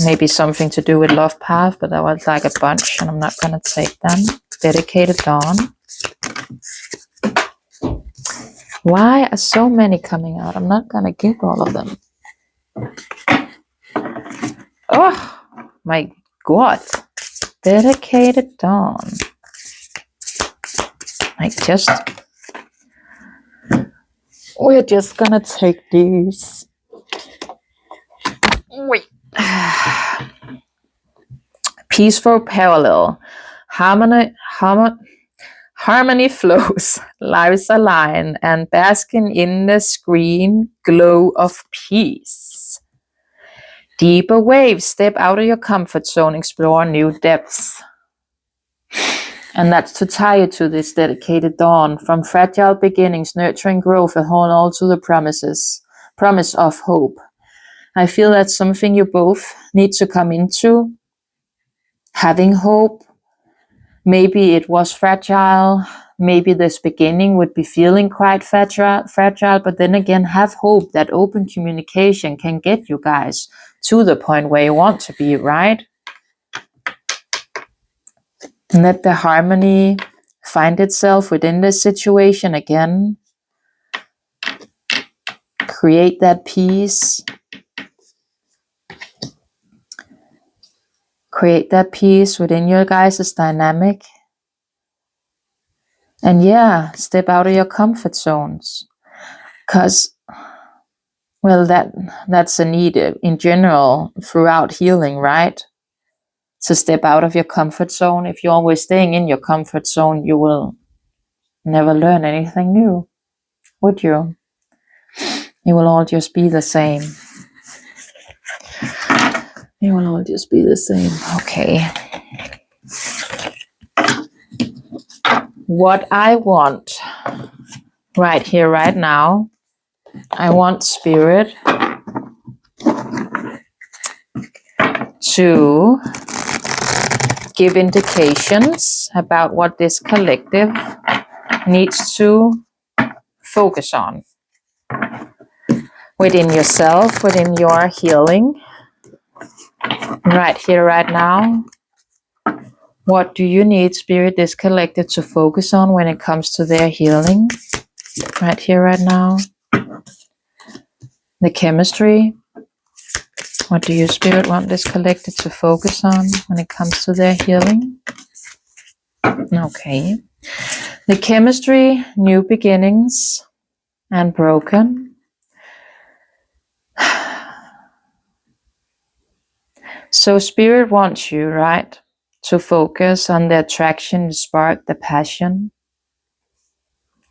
Maybe something to do with love path, but that was like a bunch and I'm not going to take them. Dedicated Dawn. Why are so many coming out? I'm not going to give all of them. Oh my God. Dedicated Dawn. We're just going to take these. Wait. Peaceful parallel. Harmony flows, lives align, and basking in the screen glow of peace. Deeper waves, step out of your comfort zone, explore new depths. And that's to tie you to this dedicated dawn. From fragile beginnings, nurturing growth, and hold all to the promise of hope. I feel that's something you both need to come into. Having hope. Maybe it was fragile. Maybe this beginning would be feeling quite fragile. But then again, have hope that open communication can get you guys to the point where you want to be, right? And let the harmony find itself within this situation again. Create that peace. Create that peace within your guys' dynamic. And yeah, step out of your comfort zones. Because, well, that's a need in general throughout healing, right? To step out of your comfort zone. If you're always staying in your comfort zone, you will never learn anything new, would you? You will all just be the same. You will all just be the same. Okay. What I want right here, right now, I want Spirit to give indications about what this collective needs to focus on within yourself, within your healing. Right here, right now. What do you need, Spirit, this collective to focus on when it comes to their healing? Right here, right now. The chemistry. What do you, Spirit, want this collective to focus on when it comes to their healing? Okay. The chemistry, new beginnings, and broken. So Spirit wants you, right, to focus on the attraction, the spark, the passion.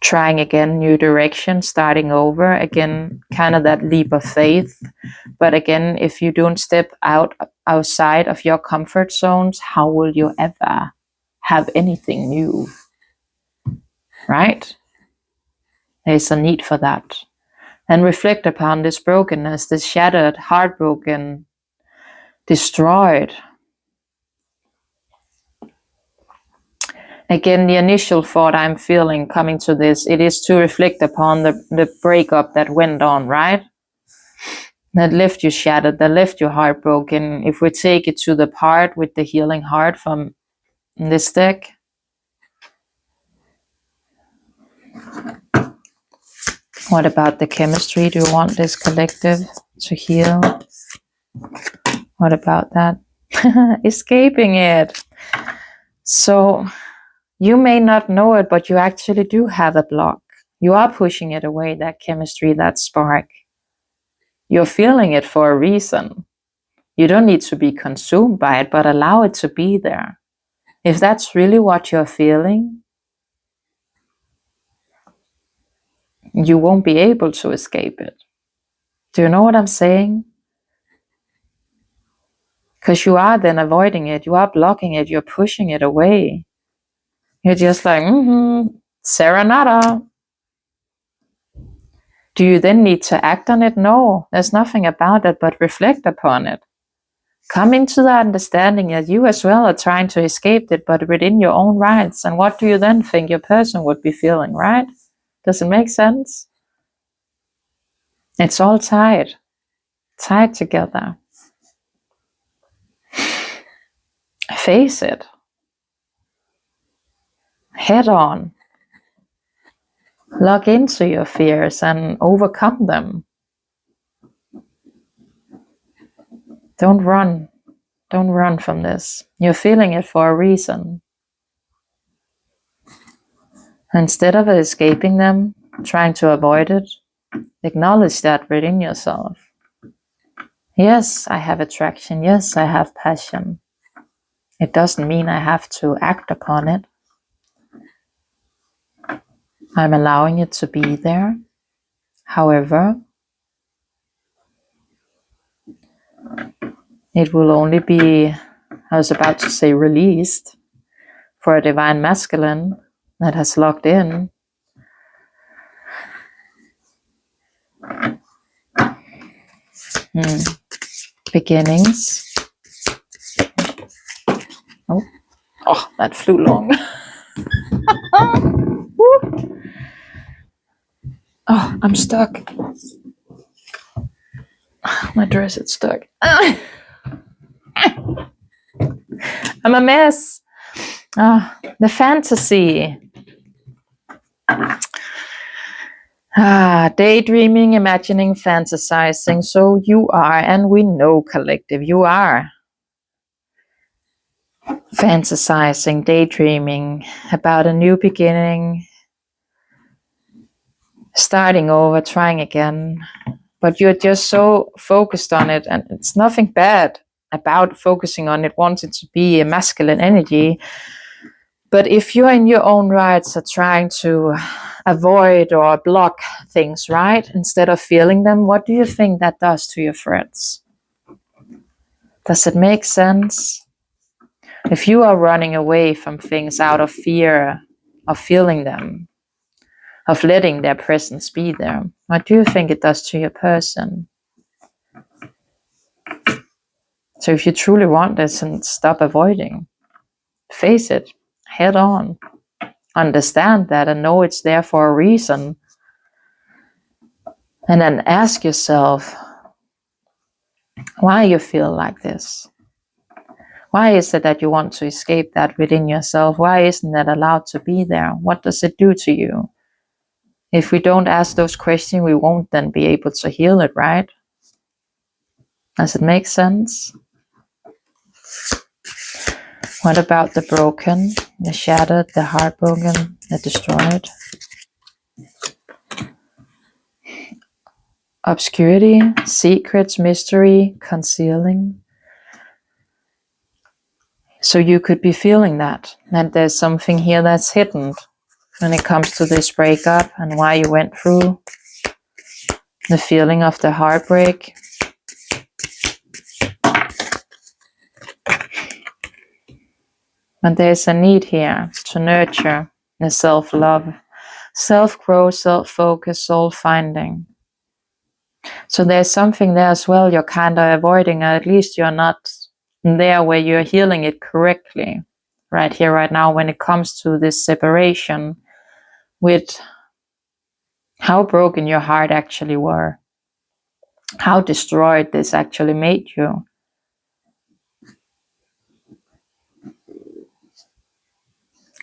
Trying again, new direction, starting over, again, kind of that leap of faith. But again, if you don't step outside of your comfort zones, how will you ever have anything new? Right? There's a need for that. And reflect upon this brokenness, this shattered, heartbroken, destroyed. Again, the initial thought I'm feeling coming to this, it is to reflect upon the breakup that went on, right? that left you shattered, that left you heartbroken. If we take it to the part with the healing heart from this deck, what about the chemistry? Do you want this collective to heal? What about that? Escaping it. So you may not know it, but you actually do have a block. You are pushing it away, that chemistry, that spark. You're feeling it for a reason. You don't need to be consumed by it, but allow it to be there. If that's really what you're feeling, you won't be able to escape it. Do you know what I'm saying? Because you are then avoiding it, you are blocking it, you're pushing it away. You're just like, serenata. Do you then need to act on it? No, there's nothing about it, but reflect upon it. Come into the understanding that you as well are trying to escape it, but within your own rights. And what do you then think your person would be feeling, right? Does it make sense? It's all tied together. Face it. Head on. Log into your fears and overcome them. Don't run. Don't run from this. You're feeling it for a reason. Instead of escaping them, trying to avoid it, acknowledge that within yourself. Yes, I have attraction. Yes, I have passion. It doesn't mean I have to act upon it. I'm allowing it to be there. However, it will only be, I was about to say released, for a divine masculine that has locked in. Beginnings. Oh, that flew long. Oh, I'm stuck. My dress is stuck. I'm a mess. The fantasy. Daydreaming, imagining, fantasizing. So you are, and we know collective, you are fantasizing, daydreaming about a new beginning, starting over, trying again. But you're just so focused on it, and it's nothing bad about focusing on it, wanting to be a masculine energy. But if you're in your own rights are trying to avoid or block things, right, instead of feeling them, what do you think that does to your threads? Does it make sense? If you are running away from things out of fear of feeling them, of letting their presence be there, what do you think it does to your person? So if you truly want this, and stop avoiding, face it, head on, understand that and know it's there for a reason. And then ask yourself why you feel like this. Why is it that you want to escape that within yourself? Why isn't that allowed to be there? What does it do to you? If we don't ask those questions, we won't then be able to heal it, right? Does it make sense? What about the broken, the shattered, the heartbroken, the destroyed? Obscurity, secrets, mystery, concealing. So you could be feeling that there's something here that's hidden when it comes to this breakup and why you went through the feeling of the heartbreak. But there's a need here to nurture the self-love, self-growth, self-focus, soul-finding. So there's something there as well you're kind of avoiding, or at least you're not there where you're healing it correctly. Right here, right now, when it comes to this separation with how broken your heart actually were. how destroyed this actually made you.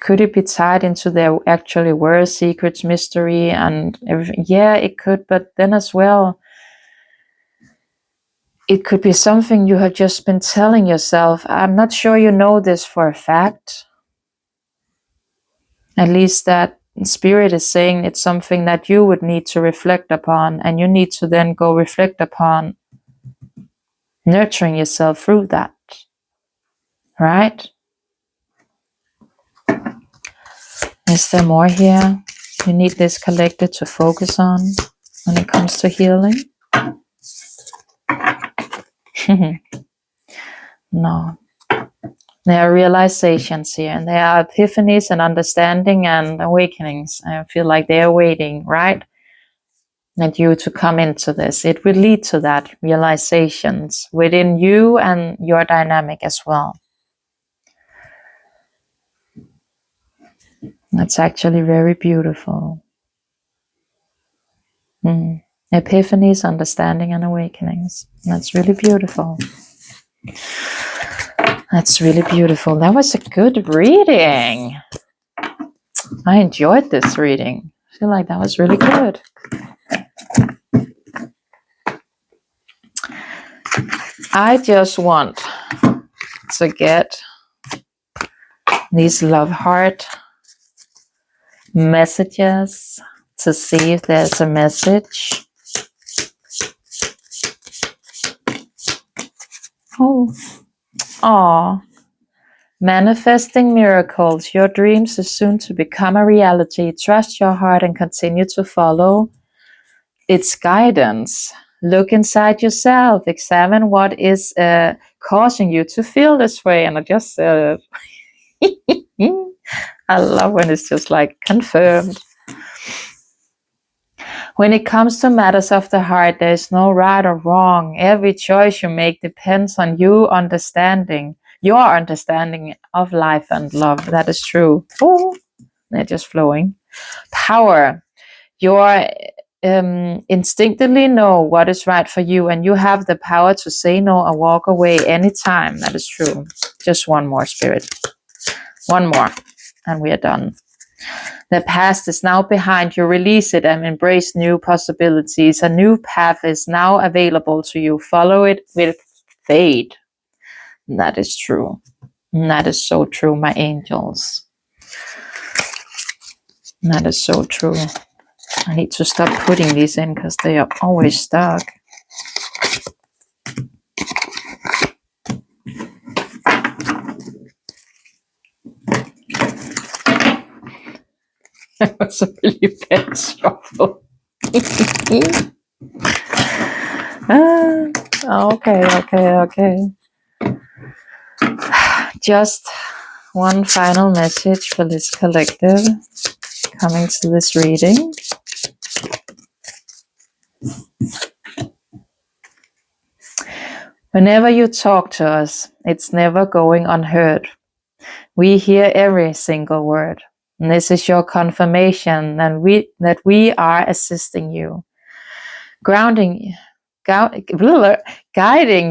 Could it be tied into there actually were secrets, mystery, and everything? Yeah, it could, but then as well, it could be something you have just been telling yourself. I'm not sure you know this for a fact. At least that spirit is saying it's something that you would need to reflect upon, and you need to then go reflect upon nurturing yourself through that. Right? Is there more here you need this collective to focus on when it comes to healing? No. There are realizations here, and there are epiphanies and understanding and awakenings. I feel like they are waiting, right? And you to come into this. It will lead to that realizations within you and your dynamic as well. That's actually very beautiful. Epiphanies, understanding, and awakenings. That's really beautiful. That's really beautiful. That was a good reading. I enjoyed this reading. I feel like that was really good. I just want to get these love heart messages to see if there's a message. Oh, manifesting miracles. Your dreams are soon to become a reality. Trust your heart and continue to follow its guidance. Look inside yourself. Examine what is causing you to feel this way. And I just said, I love when it's just like confirmed. When it comes to matters of the heart, there is no right or wrong. Every choice you make depends on your understanding of life and love. That is true. Oh, they're just flowing. Power. Your instinctively know what is right for you, and you have the power to say no or walk away anytime. That is true. Just one more, Spirit. One more, and we are done. The past is now behind you. Release it and embrace new possibilities. A new path is now available to you. Follow it with faith. That is true. That is so true, my angels. That is so true. I need to stop putting these in because they are always stuck. That was a really bad shuffle. Okay. Just one final message for this collective coming to this reading. Whenever you talk to us, it's never going unheard. We hear every single word. And this is your confirmation that we are assisting you, guiding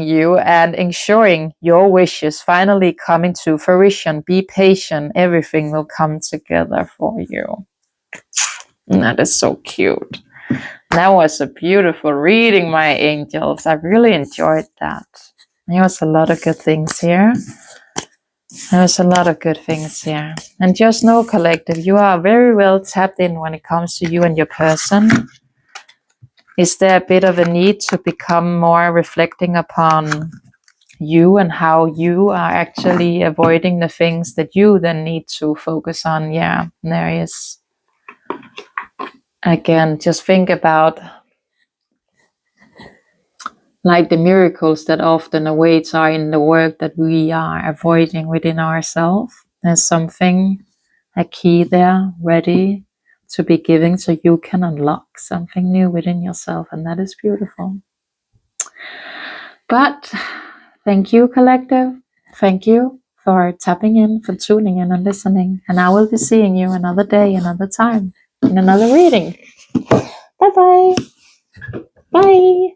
you, and ensuring your wishes finally come into fruition. Be patient. Everything will come together for you. And that is so cute. That was a beautiful reading, my angels. I really enjoyed that. There was a lot of good things here. And just know, collective, you are very well tapped in when it comes to you and your person. Is there a bit of a need to become more reflecting upon you and how you are actually avoiding the things that you then need to focus on? Yeah, there is. Again, just think about like the miracles that often await are in the work that we are avoiding within ourselves. There's something, a key there, ready to be given so you can unlock something new within yourself, and that is beautiful. But thank you, collective. Thank you for tapping in, for tuning in and listening. And I will be seeing you another day, another time, in another reading. Bye-bye. Bye.